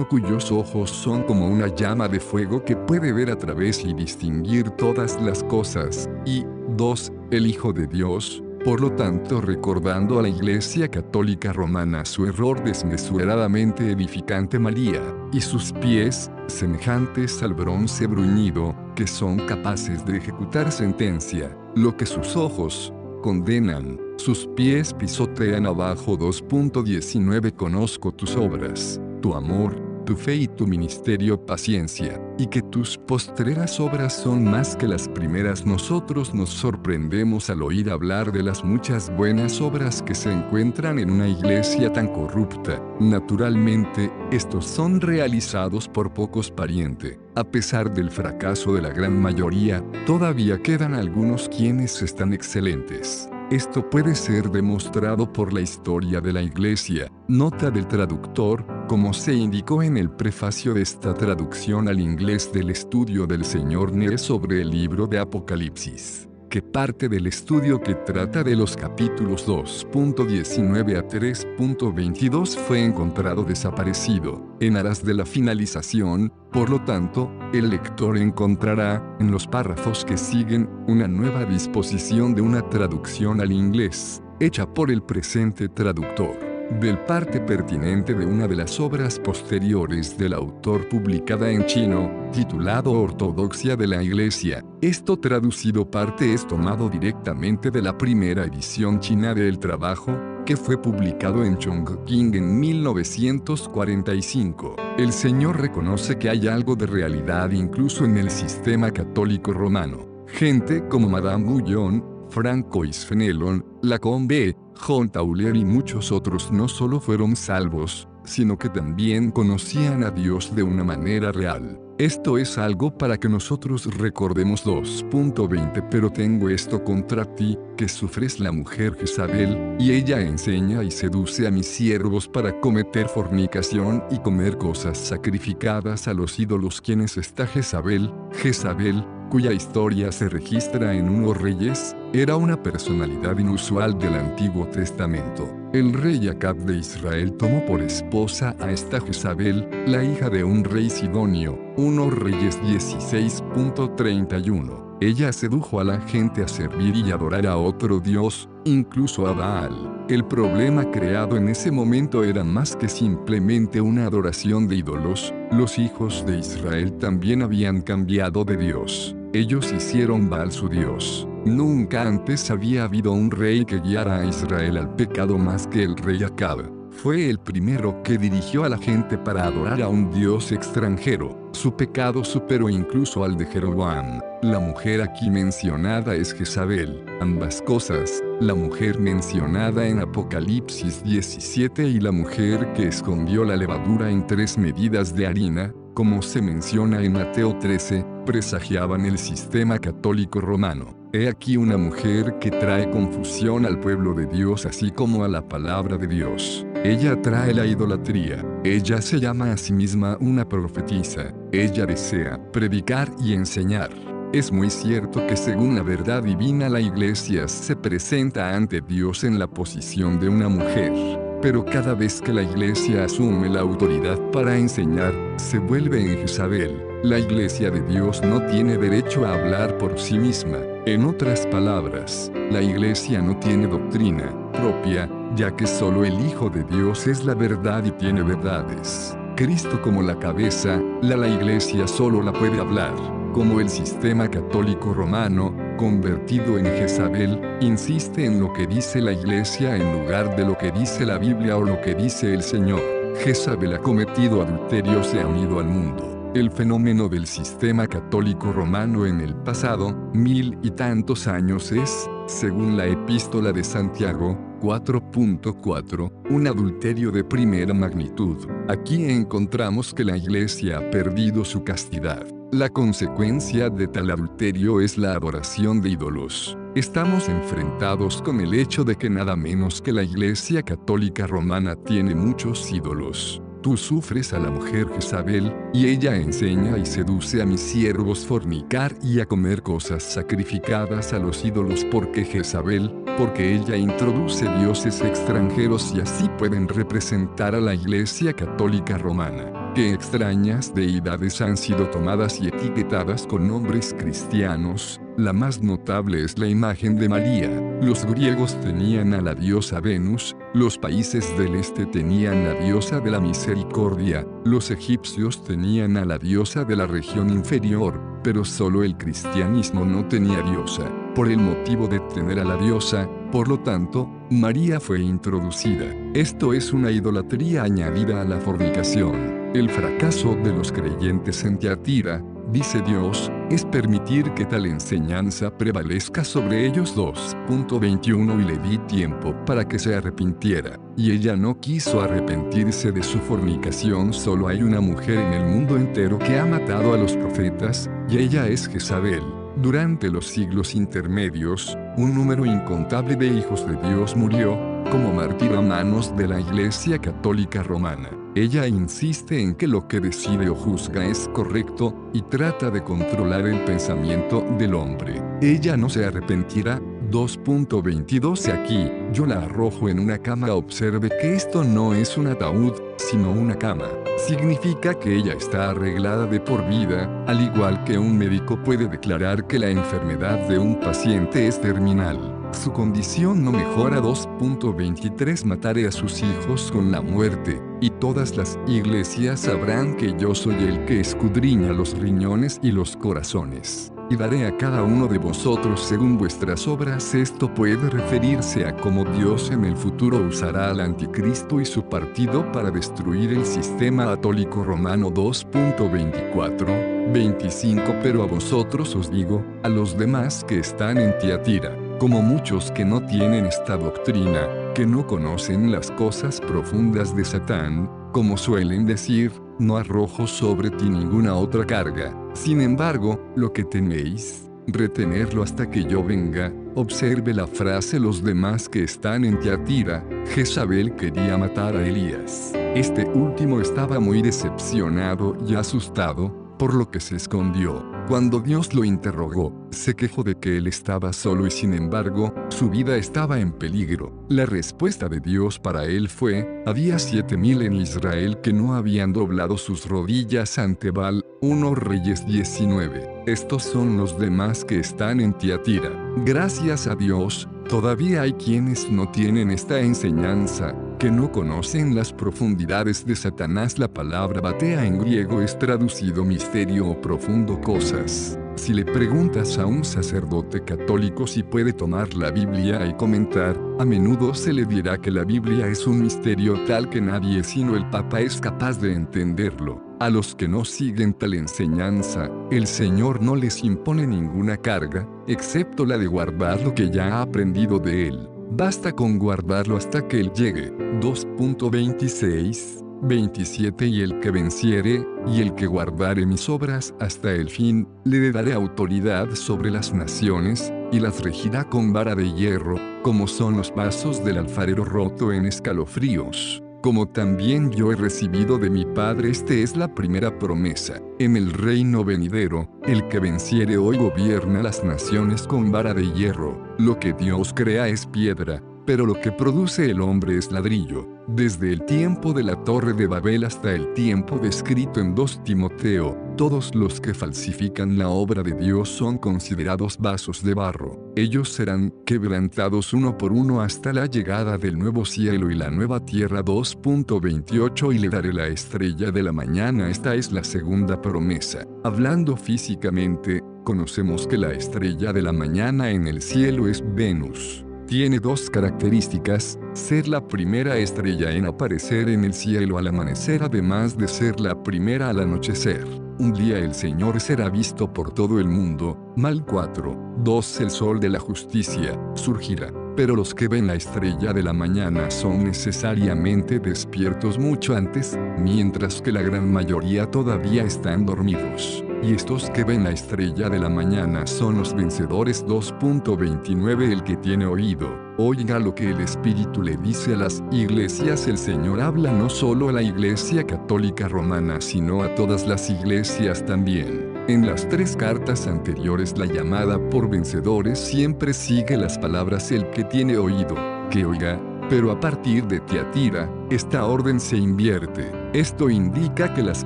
cuyos ojos son como una llama de fuego que puede ver a través y distinguir todas las cosas, y 2. El Hijo de Dios. Por lo tanto, recordando a la Iglesia Católica Romana su error desmesuradamente edificante, María, y sus pies, semejantes al bronce bruñido, que son capaces de ejecutar sentencia, lo que sus ojos condenan, sus pies pisotean abajo. 2.19 Conozco tus obras, tu amor, tu fe y tu ministerio, paciencia, y que tus postreras obras son más que las primeras. Nosotros nos sorprendemos al oír hablar de las muchas buenas obras que se encuentran en una iglesia tan corrupta. Naturalmente, estos son realizados por pocos parientes. A pesar del fracaso de la gran mayoría, todavía quedan algunos quienes están excelentes. Esto puede ser demostrado por la historia de la Iglesia. Nota del traductor: como se indicó en el prefacio de esta traducción al inglés del estudio del Sr. Nee sobre el libro de Apocalipsis. que parte del estudio que trata de los capítulos 2.19 a 3.22 fue encontrado desaparecido, en aras de la finalización. Por lo tanto, el lector encontrará, en los párrafos que siguen, una nueva disposición de una traducción al inglés, hecha por el presente traductor, del parte pertinente de una de las obras posteriores del autor publicada en chino, titulado Ortodoxia de la Iglesia. Esto traducido parte es tomado directamente de la primera edición china del trabajo, que fue publicado en Chongqing en 1945. El Señor reconoce que hay algo de realidad incluso en el sistema católico romano. Gente como Madame Guyon, Francois Fenelon, Lacombe, John Tauler y muchos otros no solo fueron salvos, sino que también conocían a Dios de una manera real. Esto es algo para que nosotros recordemos. 2.20 Pero tengo esto contra ti, que sufres la mujer Jezabel, y ella enseña y seduce a mis siervos para cometer fornicación y comer cosas sacrificadas a los ídolos. ¿Quién es esta Jezabel? Jezabel, cuya historia se registra en 1 Reyes, era una personalidad inusual del Antiguo Testamento. El rey Acab de Israel tomó por esposa a esta Jezabel, la hija de un rey sidonio. 1 Reyes 16.31. Ella sedujo a la gente a servir y adorar a otro dios, incluso a Baal. El problema creado en ese momento era más que simplemente una adoración de ídolos. Los hijos de Israel también habían cambiado de Dios. Ellos hicieron Baal su Dios. Nunca antes había habido un rey que guiara a Israel al pecado más que el rey Acab. Fue el primero que dirigió a la gente para adorar a un dios extranjero. Su pecado superó incluso al de Jeroboam. La mujer aquí mencionada es Jezabel. Ambas cosas, la mujer mencionada en Apocalipsis 17 y la mujer que escondió la levadura en 3 medidas de harina, como se menciona en Mateo 13, presagiaban el sistema católico romano. He aquí una mujer que trae confusión al pueblo de Dios así como a la palabra de Dios. Ella trae la idolatría. Ella se llama a sí misma una profetisa. Ella desea predicar y enseñar. Es muy cierto que según la verdad divina la iglesia se presenta ante Dios en la posición de una mujer. Pero cada vez que la iglesia asume la autoridad para enseñar, se vuelve en Jezabel. La iglesia de Dios no tiene derecho a hablar por sí misma. En otras palabras, la iglesia no tiene doctrina propia, ya que solo el Hijo de Dios es la verdad y tiene verdades. Cristo como la cabeza, la iglesia solo la puede hablar. Como el sistema católico romano, convertido en Jezabel, insiste en lo que dice la iglesia en lugar de lo que dice la Biblia o lo que dice el Señor. Jezabel ha cometido adulterio, se ha unido al mundo. El fenómeno del sistema católico romano en el pasado, 1000 y tantos años es, según la epístola de Santiago, 4.4, un adulterio de primera magnitud. Aquí encontramos que la iglesia ha perdido su castidad. La consecuencia de tal adulterio es la adoración de ídolos. Estamos enfrentados con el hecho de que nada menos que la Iglesia Católica Romana tiene muchos ídolos. Tú sufres a la mujer Jezabel, y ella enseña y seduce a mis siervos fornicar y a comer cosas sacrificadas a los ídolos. Porque Jezabel, porque ella introduce dioses extranjeros y así pueden representar a la Iglesia Católica Romana. ¿Qué extrañas deidades han sido tomadas y etiquetadas con nombres cristianos? La más notable es la imagen de María. Los griegos tenían a la diosa Venus, los países del este tenían la diosa de la misericordia, los egipcios tenían a la diosa de la región inferior, pero solo el cristianismo no tenía diosa. Por el motivo de tener a la diosa, por lo tanto, María fue introducida. Esto es una idolatría añadida a la fornicación. El fracaso de los creyentes en Tiatira, dice Dios, es permitir que tal enseñanza prevalezca sobre ellos. 2.21 Y le di tiempo para que se arrepintiera, y ella no quiso arrepentirse de su fornicación. Solo hay una mujer en el mundo entero que ha matado a los profetas, y ella es Jezabel. Durante los siglos intermedios, un número incontable de hijos de Dios murió, como mártir a manos de la Iglesia Católica Romana. Ella insiste en que lo que decide o juzga es correcto, y trata de controlar el pensamiento del hombre. Ella no se arrepentirá. 2.22 Aquí, yo la arrojo en una cama. Observe que esto no es un ataúd, sino una cama. Significa que ella está arreglada de por vida, al igual que un médico puede declarar que la enfermedad de un paciente es terminal. Su condición no mejora. 2.23 Mataré a sus hijos con la muerte, y todas las iglesias sabrán que yo soy el que escudriña los riñones y los corazones. Y daré a cada uno de vosotros según vuestras obras. Esto puede referirse a cómo Dios en el futuro usará al anticristo y su partido para destruir el sistema católico romano. 2.24-25 Pero a vosotros os digo, a los demás que están en Tiatira, como muchos que no tienen esta doctrina, que no conocen las cosas profundas de Satán, como suelen decir, no arrojo sobre ti ninguna otra carga. Sin embargo, lo que teméis, retenerlo hasta que yo venga. Observe la frase los demás que están en Tiatira. Jezabel quería matar a Elías. Este último estaba muy decepcionado y asustado, por lo que se escondió. Cuando Dios lo interrogó, se quejó de que él estaba solo y sin embargo, su vida estaba en peligro. La respuesta de Dios para él fue, había 7,000 en Israel que no habían doblado sus rodillas ante Baal. 1 Reyes 19. Estos son los demás que están en Tiatira. Gracias a Dios, todavía hay quienes no tienen esta enseñanza, que no conocen las profundidades de Satanás. La palabra batea en griego es traducido misterio o profundo cosas. Si le preguntas a un sacerdote católico si puede tomar la Biblia y comentar, a menudo se le dirá que la Biblia es un misterio tal que nadie sino el Papa es capaz de entenderlo. A los que no siguen tal enseñanza, el Señor no les impone ninguna carga, excepto la de guardar lo que ya ha aprendido de Él. Basta con guardarlo hasta que Él llegue. 2.26-27 Y el que venciere, y el que guardare mis obras hasta el fin, le daré autoridad sobre las naciones, y las regirá con vara de hierro, como son los vasos del alfarero roto en escalofríos. Como también yo he recibido de mi Padre. Esta es la primera promesa. En el reino venidero, el que venciere hoy gobierna las naciones con vara de hierro. Lo que Dios crea es piedra, pero lo que produce el hombre es ladrillo. Desde el tiempo de la Torre de Babel hasta el tiempo descrito en 2 Timoteo, todos los que falsifican la obra de Dios son considerados vasos de barro. Ellos serán quebrantados uno por uno hasta la llegada del nuevo cielo y la nueva tierra. 2.28 Y le daré la estrella de la mañana. Esta es la segunda promesa. Hablando físicamente, conocemos que la estrella de la mañana en el cielo es Venus. Tiene dos características: ser la primera estrella en aparecer en el cielo al amanecer, además de ser la primera al anochecer. Un día el Señor será visto por todo el mundo. Mal 4. 2 El sol de la justicia surgirá. Pero los que ven la estrella de la mañana son necesariamente despiertos mucho antes, mientras que la gran mayoría todavía están dormidos. Y estos que ven la estrella de la mañana son los vencedores. 2.29 El que tiene oído, oiga lo que el Espíritu le dice a las iglesias. El Señor habla no solo a la Iglesia Católica Romana, sino a todas las iglesias también. En las 3 cartas anteriores la llamada por vencedores siempre sigue las palabras el que tiene oído, que oiga, pero a partir de Tiatira, esta orden se invierte. Esto indica que las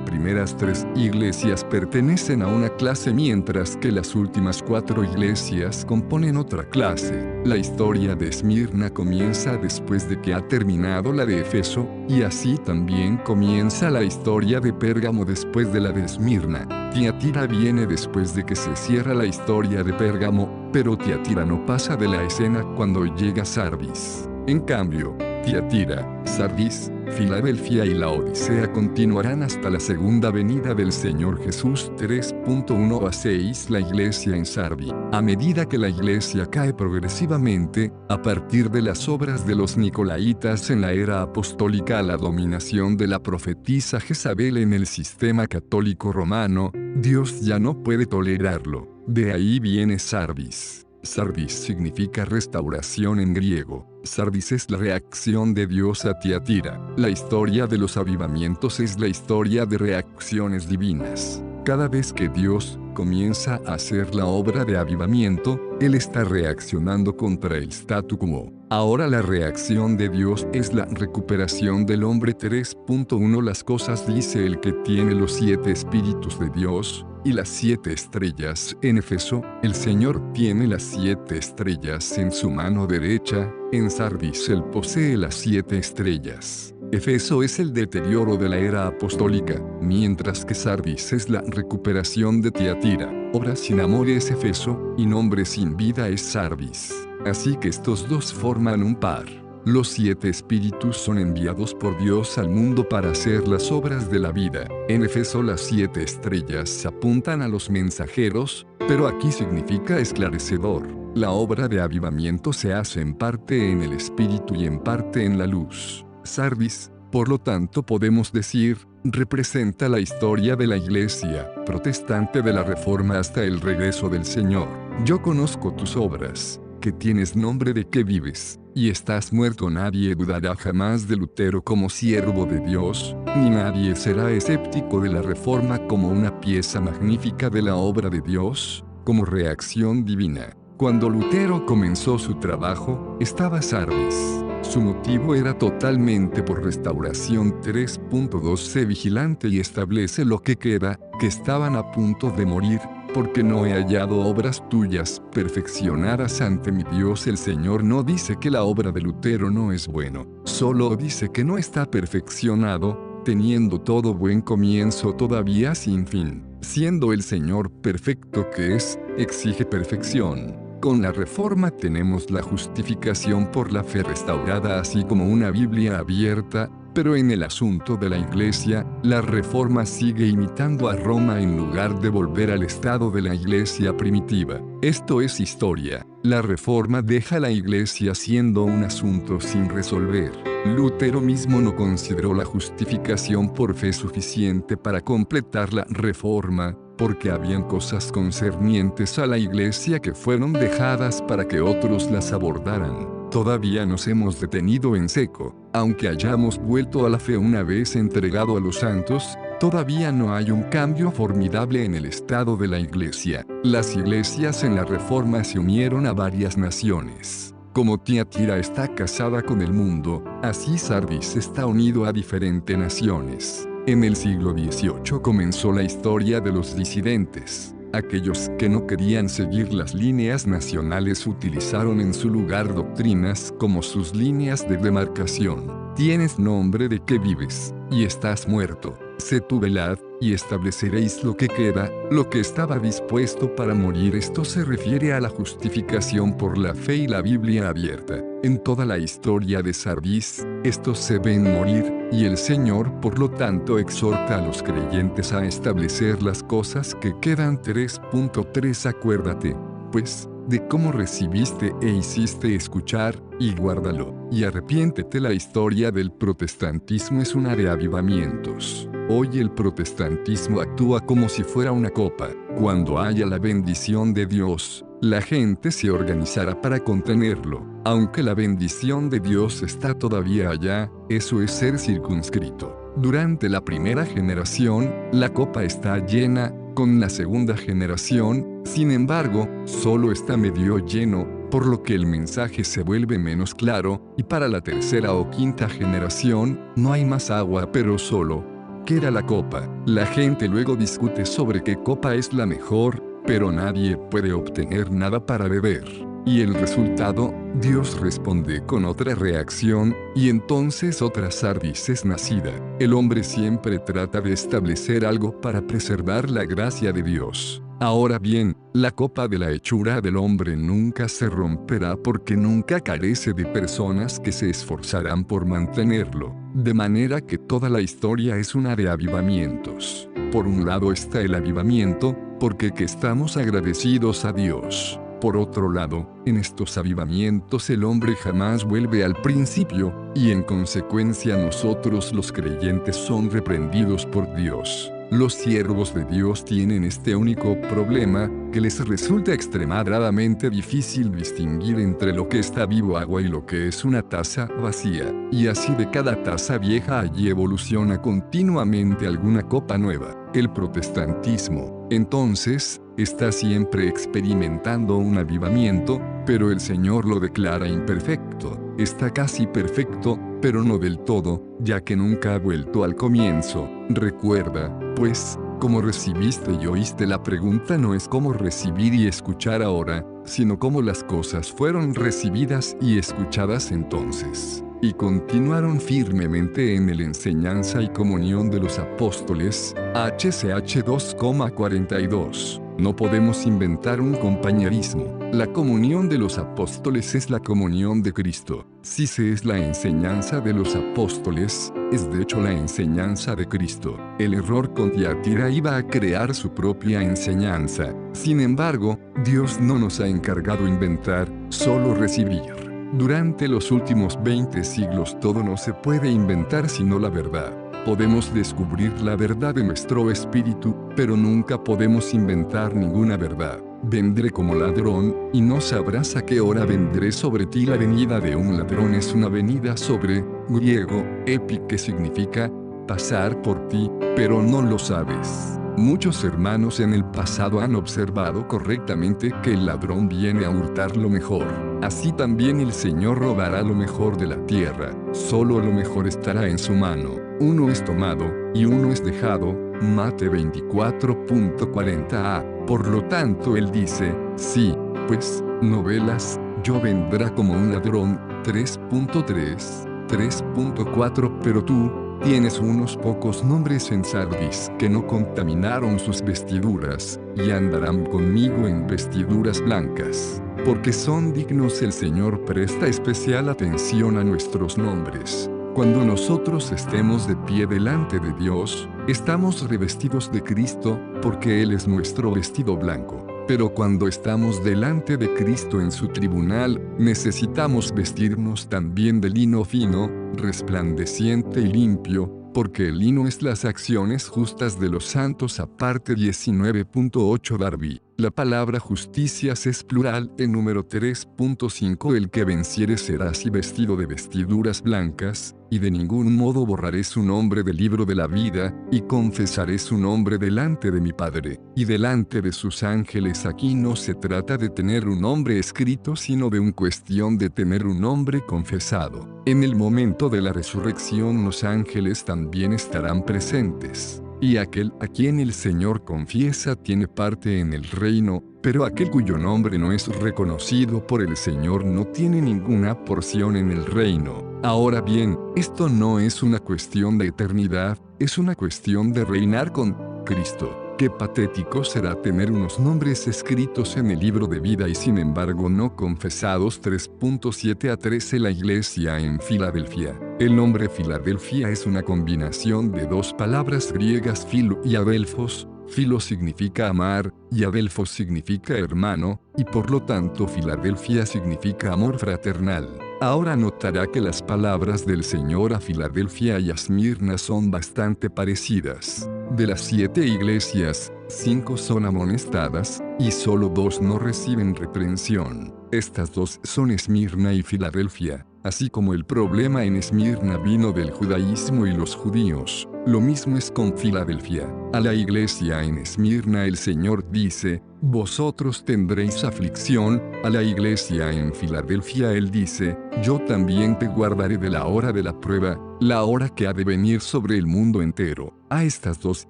primeras 3 iglesias pertenecen a una clase, mientras que las últimas 4 iglesias componen otra clase. La historia de Esmirna comienza después de que ha terminado la de Efeso, y así también comienza la historia de Pérgamo después de la de Esmirna. Tiatira viene después de que se cierra la historia de Pérgamo, pero Tiatira no pasa de la escena cuando llega Sardis. En cambio, Tiatira, Sardis, Filadelfia y la Odisea continuarán hasta la segunda venida del Señor Jesús. 3.1-6 La iglesia en Sardi. A medida que la iglesia cae progresivamente, a partir de las obras de los Nicolaitas en la era apostólica, a la dominación de la profetisa Jezabel en el sistema católico romano, Dios ya no puede tolerarlo. De ahí viene Sardis. Sardis significa restauración en griego. Sardis es la reacción de Dios a Tiatira. La historia de los avivamientos es la historia de reacciones divinas. Cada vez que Dios comienza a hacer la obra de avivamiento, Él está reaccionando contra el statu quo. Ahora la reacción de Dios es la recuperación del hombre. 3.1 Las cosas dice el que tiene los 7 espíritus de Dios y las 7 estrellas. En Éfeso, el Señor tiene las 7 estrellas en su mano derecha. En Sardis Él posee las 7 estrellas. Éfeso es el deterioro de la era apostólica, mientras que Sardis es la recuperación de Tiatira. Obra sin amor es Éfeso, y nombre sin vida es Sardis. Así que estos dos forman un par. Los 7 espíritus son enviados por Dios al mundo para hacer las obras de la vida. En Éfeso las 7 estrellas apuntan a los mensajeros, pero aquí significa esclarecedor. La obra de avivamiento se hace en parte en el espíritu y en parte en la luz. Sardis, por lo tanto podemos decir, representa la historia de la iglesia protestante de la Reforma hasta el regreso del Señor. Yo conozco tus obras, que tienes nombre de que vives, y estás muerto. Nadie dudará jamás de Lutero como siervo de Dios, ni nadie será escéptico de la Reforma como una pieza magnífica de la obra de Dios, como reacción divina. Cuando Lutero comenzó su trabajo, estaba Sardis. Su motivo era totalmente por restauración. 3.2 Sé vigilante y establece lo que queda, que estaban a punto de morir, porque no he hallado obras tuyas perfeccionadas ante mi Dios. El Señor no dice que la obra de Lutero no es bueno, solo dice que no está perfeccionado, teniendo todo buen comienzo todavía sin fin. Siendo el Señor perfecto que es, exige perfección. Con la Reforma tenemos la justificación por la fe restaurada así como una Biblia abierta, pero en el asunto de la Iglesia, la Reforma sigue imitando a Roma en lugar de volver al estado de la Iglesia primitiva. Esto es historia. La Reforma deja a la Iglesia siendo un asunto sin resolver. Lutero mismo no consideró la justificación por fe suficiente para completar la Reforma, porque habían cosas concernientes a la Iglesia que fueron dejadas para que otros las abordaran. Todavía nos hemos detenido en seco, aunque hayamos vuelto a la fe una vez entregado a los santos, todavía no hay un cambio formidable en el estado de la Iglesia. Las iglesias en la Reforma se unieron a varias naciones. Como Tiatira está casada con el mundo, así Sardis está unido a diferentes naciones. En el siglo XVIII comenzó la historia de los disidentes. Aquellos que no querían seguir las líneas nacionales utilizaron en su lugar doctrinas como sus líneas de demarcación. Tienes nombre de que vives, y estás muerto. Sé tú velad, y estableceréis lo que queda, lo que estaba dispuesto para morir. Esto se refiere a la justificación por la fe y la Biblia abierta. En toda la historia de Sardis, estos se ven morir, y el Señor por lo tanto exhorta a los creyentes a establecer las cosas que quedan. 3.3 Acuérdate, pues, de cómo recibiste e hiciste escuchar, y guárdalo, y arrepiéntete. La historia del protestantismo es una de avivamientos. Hoy el protestantismo actúa como si fuera una copa. Cuando haya la bendición de Dios, la gente se organizará para contenerlo. Aunque la bendición de Dios está todavía allá, eso es ser circunscrito. Durante la primera generación, la copa está llena. Con la segunda generación, sin embargo, solo está medio lleno, por lo que el mensaje se vuelve menos claro, y para la tercera o quinta generación, no hay más agua pero solo queda la copa. La gente luego discute sobre qué copa es la mejor, pero nadie puede obtener nada para beber. Y el resultado, Dios responde con otra reacción, y entonces otra Sardis es nacida. El hombre siempre trata de establecer algo para preservar la gracia de Dios. Ahora bien, la copa de la hechura del hombre nunca se romperá porque nunca carece de personas que se esforzarán por mantenerlo. De manera que toda la historia es una de avivamientos. Por un lado está el avivamiento, porque que estamos agradecidos a Dios. Por otro lado, en estos avivamientos el hombre jamás vuelve al principio, y en consecuencia nosotros los creyentes son reprendidos por Dios. Los siervos de Dios tienen este único problema, porque les resulta extremadamente difícil distinguir entre lo que está vivo agua y lo que es una taza vacía, y así de cada taza vieja allí evoluciona continuamente alguna copa nueva. El protestantismo, entonces, está siempre experimentando un avivamiento, pero el Señor lo declara imperfecto. Está casi perfecto, pero no del todo, ya que nunca ha vuelto al comienzo. Recuerda, pues, cómo recibiste y oíste. La pregunta no es cómo recibir y escuchar ahora, sino cómo las cosas fueron recibidas y escuchadas entonces. Y continuaron firmemente en la enseñanza y comunión de los apóstoles. HCH 2,42. No podemos inventar un compañerismo. La comunión de los apóstoles es la comunión de Cristo. Si se es la enseñanza de los apóstoles, es de hecho la enseñanza de Cristo. El error con Tiatira iba a crear su propia enseñanza. Sin embargo, Dios no nos ha encargado inventar, solo recibir. Durante los últimos 20 siglos todo no se puede inventar sino la verdad. Podemos descubrir la verdad de nuestro espíritu, pero nunca podemos inventar ninguna verdad. Vendré como ladrón, y no sabrás a qué hora vendré sobre ti. La venida de un ladrón es una venida sobre, griego, epi, que significa pasar por ti, pero no lo sabes. Muchos hermanos en el pasado han observado correctamente que el ladrón viene a hurtar lo mejor. Así también el Señor robará lo mejor de la tierra. Solo lo mejor estará en su mano. Uno es tomado, y uno es dejado. Mate 24.40a. Por lo tanto él dice, sí, pues, no velas, yo vendrá como un ladrón. 3.3, 3.4. Pero tú tienes unos pocos nombres en Sardis que no contaminaron sus vestiduras, y andarán conmigo en vestiduras blancas. Porque son dignos. El Señor presta especial atención a nuestros nombres. Cuando nosotros estemos de pie delante de Dios, estamos revestidos de Cristo, porque Él es nuestro vestido blanco. Pero cuando estamos delante de Cristo en su tribunal, necesitamos vestirnos también de lino fino, resplandeciente y limpio, porque el lino es las acciones justas de los santos. Aparte 19.8 Darby. La palabra justicias es plural en número 3.5. El que venciere será así vestido de vestiduras blancas, y de ningún modo borraré su nombre del libro de la vida, y confesaré su nombre delante de mi Padre, y delante de sus ángeles. Aquí no se trata de tener un nombre escrito, sino de una cuestión de tener un nombre confesado. En el momento de la resurrección los ángeles también estarán presentes. Y aquel a quien el Señor confiesa tiene parte en el reino, pero aquel cuyo nombre no es reconocido por el Señor no tiene ninguna porción en el reino. Ahora bien, esto no es una cuestión de eternidad, es una cuestión de reinar con Cristo. Qué patético será tener unos nombres escritos en el libro de vida y sin embargo no confesados. 3.7 a 13 La iglesia en Filadelfia. El nombre Filadelfia es una combinación de dos palabras griegas, filo y adelphos. Filo significa amar, y adelphos significa hermano, y por lo tanto Filadelfia significa amor fraternal. Ahora notará que las palabras del Señor a Filadelfia y a Esmirna son bastante parecidas. De las 7 iglesias, 5 son amonestadas, y solo 2 no reciben reprensión. Estas 2 son Esmirna y Filadelfia. Así como el problema en Esmirna vino del judaísmo y los judíos, lo mismo es con Filadelfia. A la iglesia en Esmirna el Señor dice, vosotros tendréis aflicción. A la iglesia en Filadelfia Él dice, yo también te guardaré de la hora de la prueba, la hora que ha de venir sobre el mundo entero. A estas 2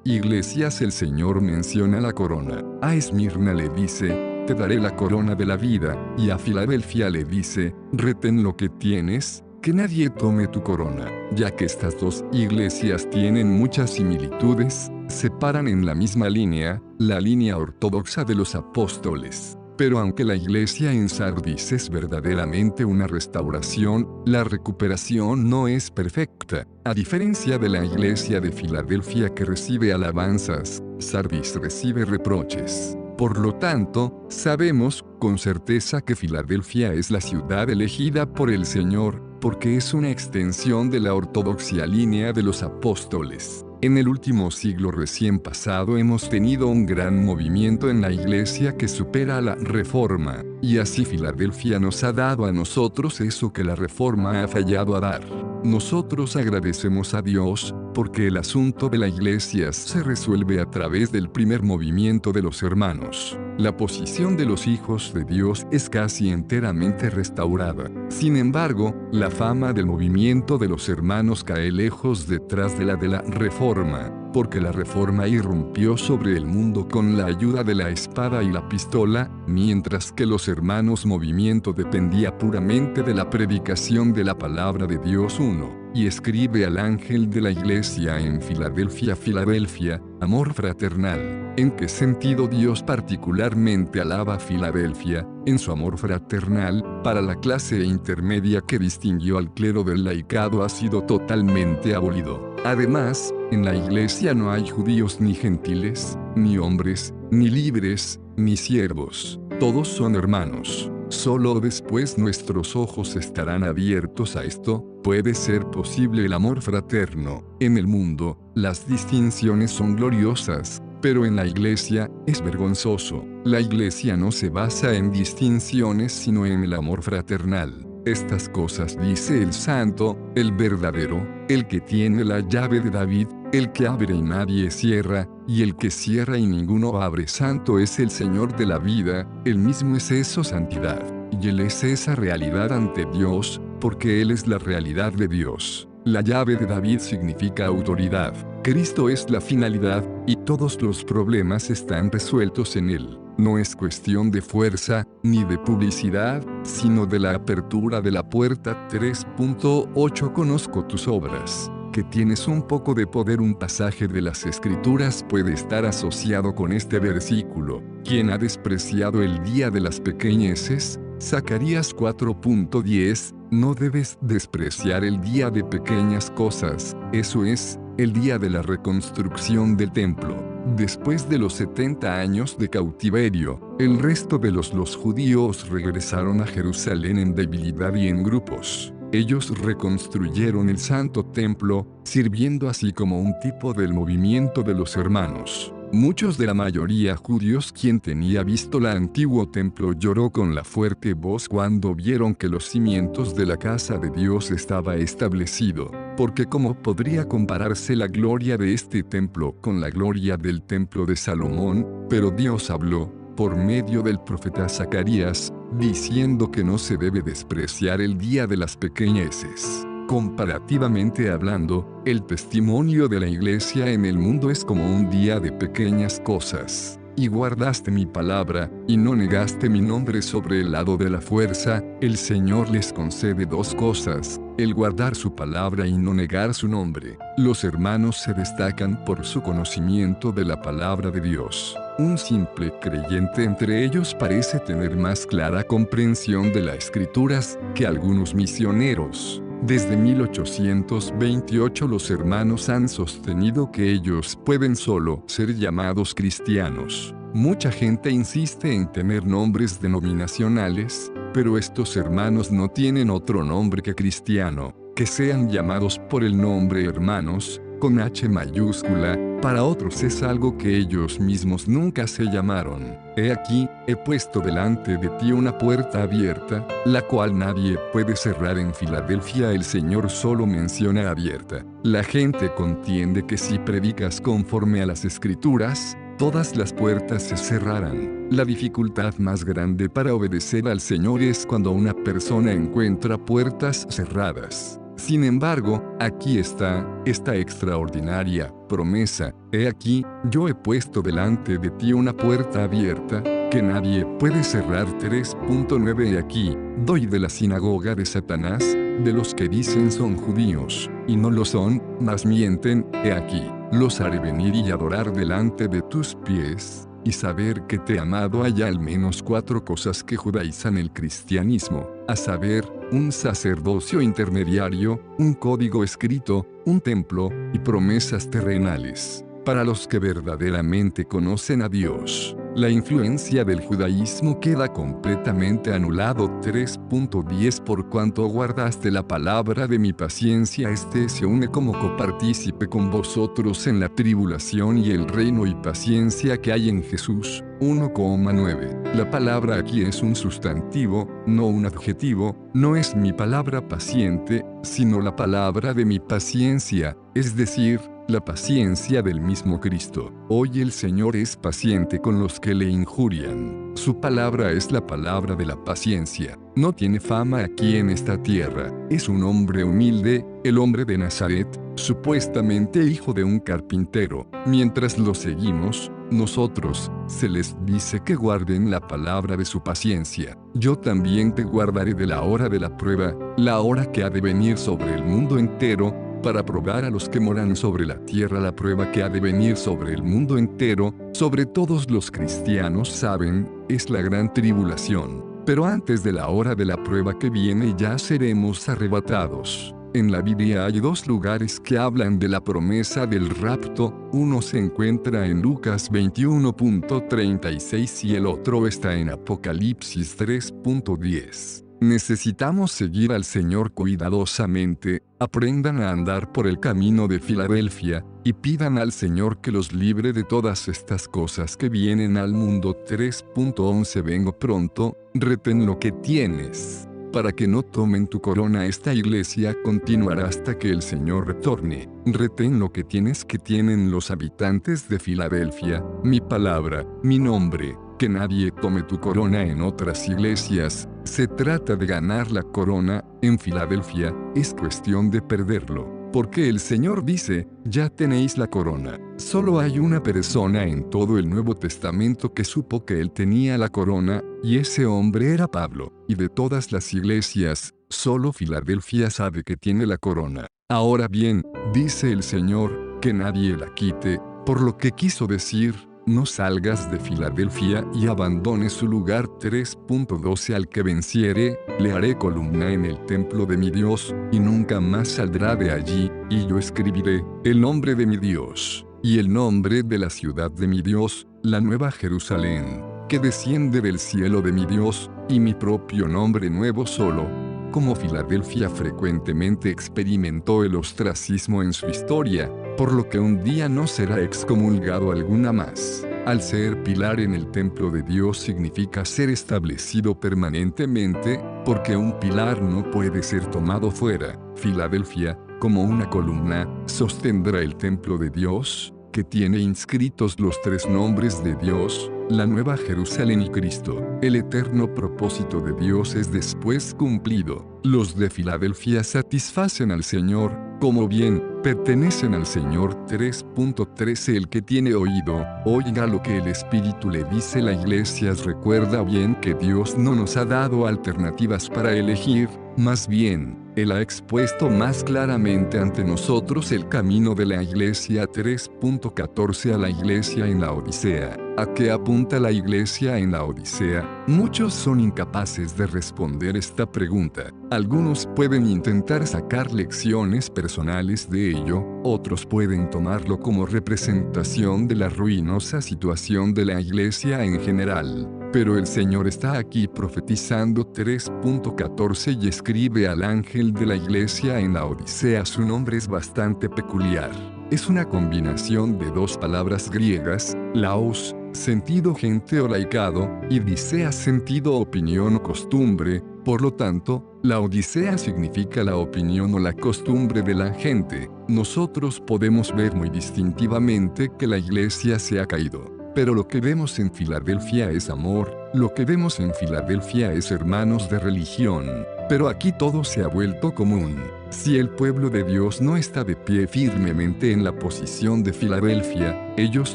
iglesias el Señor menciona la corona. A Esmirna le dice, te daré la corona de la vida, y a Filadelfia le dice, retén lo que tienes, que nadie tome tu corona. Ya que estas 2 iglesias tienen muchas similitudes, se paran en la misma línea, la línea ortodoxa de los apóstoles. Pero aunque la iglesia en Sardis es verdaderamente una restauración, la recuperación no es perfecta. A diferencia de la iglesia de Filadelfia que recibe alabanzas, Sardis recibe reproches. Por lo tanto, sabemos con certeza que Filadelfia es la ciudad elegida por el Señor, porque es una extensión de la ortodoxia línea de los apóstoles. En el último siglo recién pasado hemos tenido un gran movimiento en la Iglesia que supera a la Reforma, y así Filadelfia nos ha dado a nosotros eso que la Reforma ha fallado a dar. Nosotros agradecemos a Dios, porque el asunto de la Iglesia se resuelve a través del primer movimiento de los hermanos. La posición de los hijos de Dios es casi enteramente restaurada. Sin embargo, la fama del movimiento de los hermanos cae lejos detrás de la Reforma, porque la Reforma irrumpió sobre el mundo con la ayuda de la espada y la pistola, mientras que los hermanos movimiento dependía puramente de la predicación de la palabra de Dios. 1. Y escribe al ángel de la iglesia en Filadelfia: Filadelfia, amor fraternal. ¿En qué sentido Dios particularmente alaba a Filadelfia? En su amor fraternal, para la clase intermedia que distinguió al clero del laicado ha sido totalmente abolido. Además, en la iglesia no hay judíos ni gentiles, ni hombres, ni libres, ni siervos. Todos son hermanos. Solo después nuestros ojos estarán abiertos a esto, puede ser posible el amor fraterno. En el mundo, las distinciones son gloriosas, pero en la iglesia, es vergonzoso. La iglesia no se basa en distinciones sino en el amor fraternal. Estas cosas dice el santo, el verdadero, el que tiene la llave de David, el que abre y nadie cierra, y el que cierra y ninguno abre. Santo es el Señor de la vida, Él mismo es eso santidad, y Él es esa realidad ante Dios, porque Él es la realidad de Dios. La llave de David significa autoridad. Cristo es la finalidad, y todos los problemas están resueltos en Él. No es cuestión de fuerza, ni de publicidad, sino de la apertura de la puerta. 3.8 Conozco tus obras, que tienes un poco de poder. Un pasaje de las Escrituras puede estar asociado con este versículo. ¿Quién ha despreciado el día de las pequeñeces? Zacarías 4.10 No debes despreciar el día de pequeñas cosas, eso es, el día de la reconstrucción del templo. Después de los 70 años de cautiverio, el resto de los judíos regresaron a Jerusalén en debilidad y en grupos. Ellos reconstruyeron el santo templo, sirviendo así como un tipo del movimiento de los hermanos. Muchos de la mayoría judíos quien tenía visto el antiguo templo lloró con la fuerte voz cuando vieron que los cimientos de la casa de Dios estaba establecido, porque ¿cómo podría compararse la gloria de este templo con la gloria del templo de Salomón? Pero Dios habló, por medio del profeta Zacarías, diciendo que no se debe despreciar el día de las pequeñeces. Comparativamente hablando, el testimonio de la iglesia en el mundo es como un día de pequeñas cosas. Y guardaste mi palabra, y no negaste mi nombre. Sobre el lado de la fuerza, el Señor les concede dos cosas: el guardar su palabra y no negar su nombre. Los hermanos se destacan por su conocimiento de la palabra de Dios. Un simple creyente entre ellos parece tener más clara comprensión de las Escrituras que algunos misioneros. Desde 1828 los hermanos han sostenido que ellos pueden solo ser llamados cristianos. Mucha gente insiste en tener nombres denominacionales, pero estos hermanos no tienen otro nombre que cristiano. Que sean llamados por el nombre hermanos, con H mayúscula, para otros es algo que ellos mismos nunca se llamaron. He aquí, he puesto delante de ti una puerta abierta, la cual nadie puede cerrar. En Filadelfia el Señor solo menciona abierta. La gente contiende que si predicas conforme a las Escrituras, todas las puertas se cerrarán. La dificultad más grande para obedecer al Señor es cuando una persona encuentra puertas cerradas. Sin embargo, aquí está, esta extraordinaria promesa: he aquí, yo he puesto delante de ti una puerta abierta, que nadie puede cerrar. 3.9 He aquí, doy de la sinagoga de Satanás, de los que dicen son judíos, y no lo son, mas mienten. He aquí, los haré venir y adorar delante de tus pies, y saber que te he amado. Hay al menos 4 cosas que judaizan el cristianismo, a saber, un sacerdocio intermediario, un código escrito, un templo, y promesas terrenales. Para los que verdaderamente conocen a Dios, La influencia del judaísmo queda completamente anulado. 3.10 Por cuanto guardaste la palabra de mi paciencia, este se une como copartícipe con vosotros en la tribulación y el reino y paciencia que hay en Jesús. 1,9 La palabra aquí es un sustantivo, no un adjetivo. No es mi palabra paciente, sino la palabra de mi paciencia, es decir, la paciencia del mismo Cristo. Hoy el Señor es paciente con los que le injurian. Su palabra es la palabra de la paciencia. No tiene fama aquí en esta tierra. Es un hombre humilde, el hombre de Nazaret, supuestamente hijo de un carpintero. Mientras lo seguimos, nosotros, se les dice que guarden la palabra de su paciencia. Yo también te guardaré de la hora de la prueba, la hora que ha de venir sobre el mundo entero, para probar a los que moran sobre la tierra. La prueba que ha de venir sobre el mundo entero, sobre todos los cristianos saben, es la gran tribulación. Pero antes de la hora de la prueba que viene ya seremos arrebatados. En la Biblia hay dos lugares que hablan de la promesa del rapto. Uno se encuentra en Lucas 21.36 y el otro está en Apocalipsis 3.10. Necesitamos seguir al Señor cuidadosamente, aprendan a andar por el camino de Filadelfia, y pidan al Señor que los libre de todas estas cosas que vienen al mundo. 3.11 Vengo pronto, retén lo que tienes, para que no tomen tu corona. Esta iglesia continuará hasta que el Señor retorne. Retén lo que tienes que tienen los habitantes de Filadelfia, mi palabra, mi nombre. Que nadie tome tu corona en otras iglesias. Se trata de ganar la corona. En Filadelfia, es cuestión de perderlo. Porque el Señor dice, ya tenéis la corona. Solo hay una persona en todo el Nuevo Testamento que supo que él tenía la corona, y ese hombre era Pablo. Y de todas las iglesias, solo Filadelfia sabe que tiene la corona. Ahora bien, dice el Señor, que nadie la quite, por lo que quiso decir, no salgas de Filadelfia y abandones su lugar. 3.12 Al que venciere, le haré columna en el templo de mi Dios, y nunca más saldrá de allí, y yo escribiré el nombre de mi Dios, y el nombre de la ciudad de mi Dios, la nueva Jerusalén, que desciende del cielo de mi Dios, y mi propio nombre nuevo solo. Como Filadelfia frecuentemente experimentó el ostracismo en su historia, por lo que un día no será excomulgado alguna más. Al ser pilar en el templo de Dios significa ser establecido permanentemente, porque un pilar no puede ser tomado fuera. Filadelfia, como una columna, sostendrá el templo de Dios, que tiene inscritos los tres nombres de Dios, la Nueva Jerusalén y Cristo. El eterno propósito de Dios es después cumplido. Los de Filadelfia satisfacen al Señor, como bien, pertenecen al Señor. 3.13 El que tiene oído, oiga lo que el Espíritu le dice a las iglesias. Recuerda bien que Dios no nos ha dado alternativas para elegir, más bien, Él ha expuesto más claramente ante nosotros el camino de la iglesia. 3.14 A la iglesia en la Odisea. ¿A qué apunta la iglesia en la Odisea? Muchos son incapaces de responder esta pregunta. Algunos pueden intentar sacar lecciones personales de ello, otros pueden tomarlo como representación de la ruinosa situación de la iglesia en general. Pero el Señor está aquí profetizando. 3.14 Y escribe al ángel de la iglesia en la Odisea. Su nombre es bastante peculiar. Es una combinación de dos palabras griegas, laos, sentido gente o laicado, y disea, sentido opinión o costumbre. Por lo tanto, la Odisea significa la opinión o la costumbre de la gente. Nosotros podemos ver muy distintivamente que la iglesia se ha caído. Pero lo que vemos en Filadelfia es amor, lo que vemos en Filadelfia es hermanos de religión. Pero aquí todo se ha vuelto común. Si el pueblo de Dios no está de pie firmemente en la posición de Filadelfia, ellos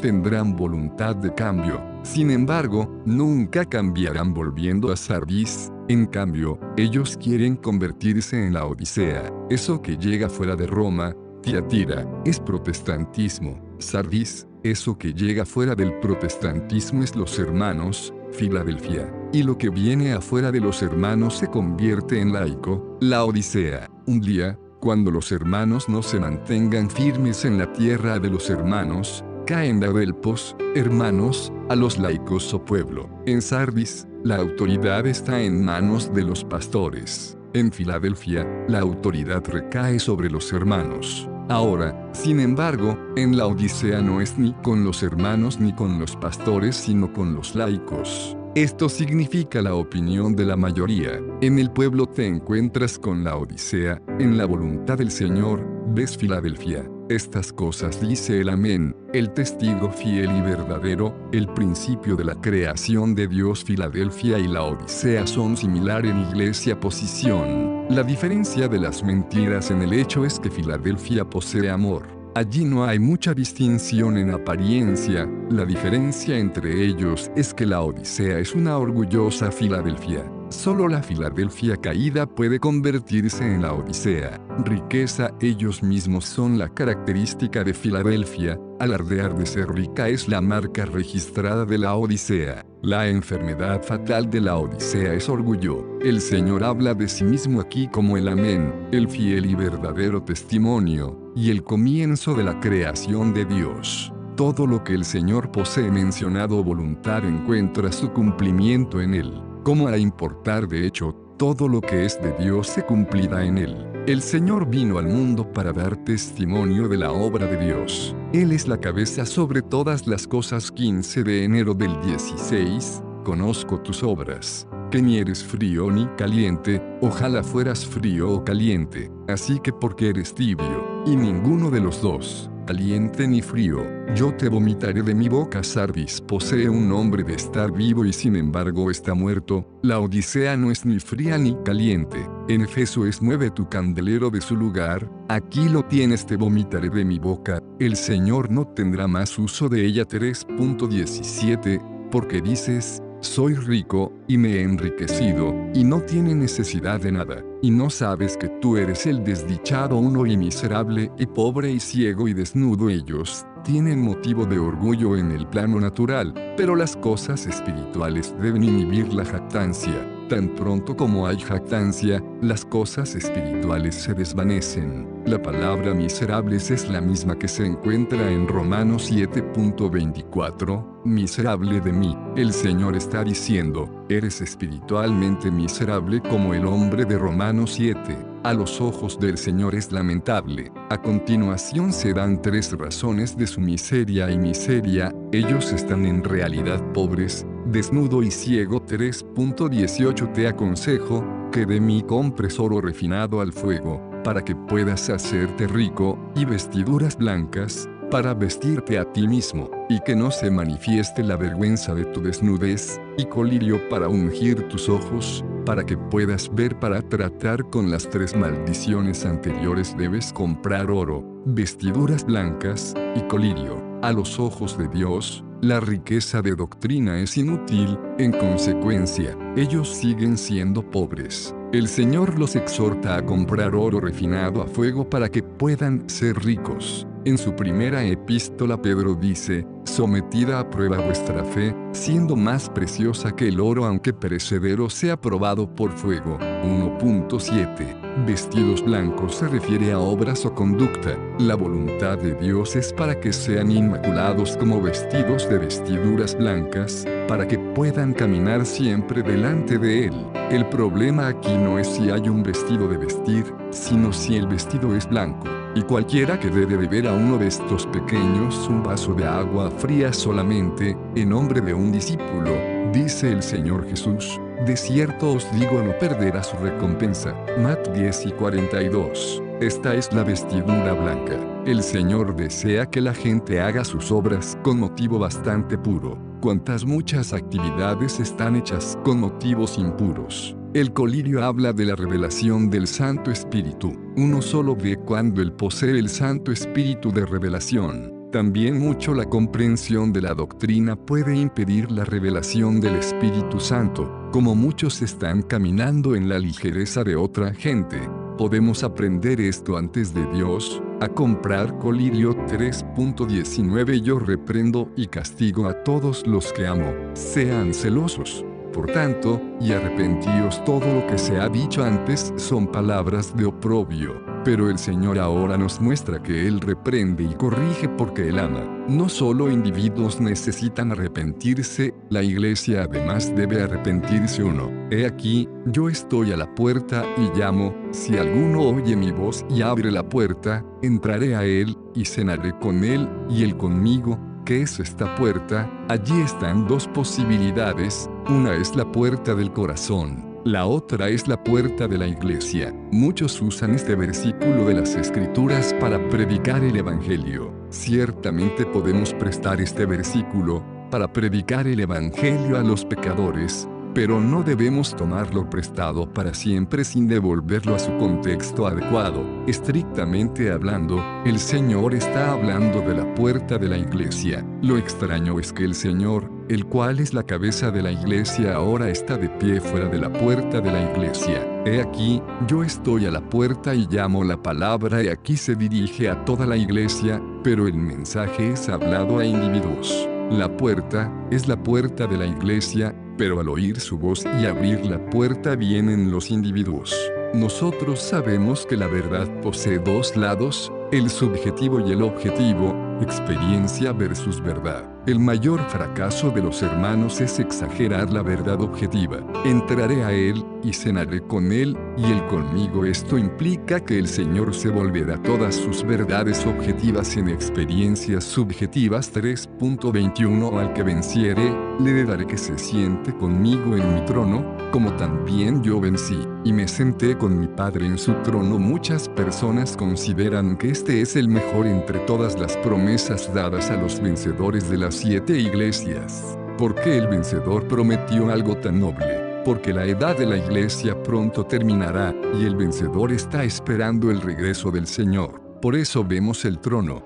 tendrán voluntad de cambio. Sin embargo, nunca cambiarán volviendo a Sardis. En cambio, ellos quieren convertirse en la Odisea. Eso que llega fuera de Roma, Tiatira, es protestantismo. Sardis, eso que llega fuera del protestantismo, es los hermanos, Filadelfia. Y lo que viene afuera de los hermanos se convierte en laico, la Odisea. Un día, cuando los hermanos no se mantengan firmes en la tierra de los hermanos, Caen de Delfos, hermanos, a los laicos o pueblo. En Sardis, la autoridad está en manos de los pastores. En Filadelfia, la autoridad recae sobre los hermanos. Ahora, sin embargo, en la Odisea no es ni con los hermanos ni con los pastores, sino con los laicos. Esto significa la opinión de la mayoría. En el pueblo te encuentras con la Odisea, en la voluntad del Señor, ves Filadelfia. Estas cosas dice el Amén, el testigo fiel y verdadero, el principio de la creación de Dios. Filadelfia y la Odisea son similar en iglesia posición. La diferencia de las mentiras en el hecho es que Filadelfia posee amor. Allí no hay mucha distinción en apariencia, la diferencia entre ellos es que la Odisea es una orgullosa Filadelfia. Solo la Filadelfia caída puede convertirse en la Odisea. Riqueza, ellos mismos son la característica de Filadelfia, alardear de ser rica es la marca registrada de la Odisea. La enfermedad fatal de la Odisea es orgullo. El Señor habla de sí mismo aquí como el Amén, el fiel y verdadero testimonio, y el comienzo de la creación de Dios. Todo lo que el Señor posee mencionado voluntad encuentra su cumplimiento en él. ¿Cómo ha de importar de hecho, todo lo que es de Dios se cumplirá en él? El Señor vino al mundo para dar testimonio de la obra de Dios. Él es la cabeza sobre todas las cosas. 15 de enero del 16, conozco tus obras, que ni eres frío ni caliente, ojalá fueras frío o caliente, así que porque eres tibio, y ninguno de los dos, caliente ni frío, yo te vomitaré de mi boca. Sardis posee un nombre de estar vivo y sin embargo está muerto. La Odisea no es ni fría ni caliente. En Efeso es mueve tu candelero de su lugar, aquí lo tienes, te vomitaré de mi boca, el Señor no tendrá más uso de ella. 3.17, porque dices, soy rico, y me he enriquecido, y no tiene necesidad de nada, y no sabes que tú eres el desdichado uno y miserable, y pobre y ciego y desnudo. Ellos tienen motivo de orgullo en el plano natural, pero las cosas espirituales deben inhibir la jactancia. Tan pronto como hay jactancia, las cosas espirituales se desvanecen. La palabra miserables es la misma que se encuentra en Romanos 7.24, miserable de mí. El Señor está diciendo, eres espiritualmente miserable como el hombre de Romanos 7. A los ojos del Señor es lamentable. A continuación se dan 3 razones de su miseria y miseria. Ellos están en realidad pobres, desnudo y ciego. 3.18 Te aconsejo, que de mí compres oro refinado al fuego, para que puedas hacerte rico, y vestiduras blancas, para vestirte a ti mismo, y que no se manifieste la vergüenza de tu desnudez, y colirio para ungir tus ojos, para que puedas ver. Para tratar con las 3 maldiciones anteriores debes comprar oro, vestiduras blancas, y colirio. A los ojos de Dios, la riqueza de doctrina es inútil, en consecuencia, ellos siguen siendo pobres. El Señor los exhorta a comprar oro refinado a fuego para que puedan ser ricos. En su primera epístola Pedro dice, sometida a prueba vuestra fe, siendo más preciosa que el oro aunque perecedero sea probado por fuego. 1.7 Vestidos blancos se refiere a obras o conducta. La voluntad de Dios es para que sean inmaculados como vestidos de vestiduras blancas, para que puedan caminar siempre delante de Él. El problema aquí no es si hay un vestido de vestir, sino si el vestido es blanco. Y cualquiera que dé de beber a uno de estos pequeños un vaso de agua fría solamente, en nombre de un discípulo, dice el Señor Jesús, de cierto os digo no perderá su recompensa. Mat 10:42. Esta es la vestidura blanca. El Señor desea que la gente haga sus obras con motivo bastante puro. Cuantas muchas actividades están hechas con motivos impuros. El colirio habla de la revelación del Santo Espíritu. Uno solo ve cuando él posee el Santo Espíritu de revelación. También mucho la comprensión de la doctrina puede impedir la revelación del Espíritu Santo. Como muchos están caminando en la ligereza de otra gente, podemos aprender esto antes de Dios, a comprar colirio. 3.19 Yo reprendo y castigo a todos los que amo, sean celosos. Por tanto, y arrepentíos. Todo lo que se ha dicho antes son palabras de oprobio, pero el Señor ahora nos muestra que Él reprende y corrige porque Él ama. No solo individuos necesitan arrepentirse, la iglesia además debe arrepentirse uno. He aquí, yo estoy a la puerta y llamo, si alguno oye mi voz y abre la puerta, entraré a él, y cenaré con él, y él conmigo. ¿Qué es esta puerta? Allí están dos posibilidades, una es la puerta del corazón. La otra es la puerta de la iglesia. Muchos usan este versículo de las Escrituras para predicar el Evangelio. Ciertamente podemos prestar este versículo para predicar el Evangelio a los pecadores, pero no debemos tomarlo prestado para siempre sin devolverlo a su contexto adecuado. Estrictamente hablando, el Señor está hablando de la puerta de la iglesia. Lo extraño es que el Señor, el cual es la cabeza de la iglesia, ahora está de pie fuera de la puerta de la iglesia. He aquí, yo estoy a la puerta y llamo. La palabra "he aquí" se dirige a toda la iglesia, pero el mensaje es hablado a individuos. La puerta es la puerta de la iglesia, pero al oír su voz y abrir la puerta vienen los individuos. Nosotros sabemos que la verdad posee dos lados, el subjetivo y el objetivo, experiencia versus verdad. El mayor fracaso de los hermanos es exagerar la verdad objetiva. Entraré a él, y cenaré con él, y él conmigo. Esto implica que el Señor se volverá todas sus verdades objetivas en experiencias subjetivas. 3.21 Al que venciere, le daré que se siente conmigo en mi trono, como también yo vencí, y me senté con mi Padre en su trono. Muchas personas consideran que este es el mejor entre todas las promesas dadas a los vencedores de las 7 iglesias. ¿Por qué el vencedor prometió algo tan noble? Porque la edad de la iglesia pronto terminará, y el vencedor está esperando el regreso del Señor. Por eso vemos el trono,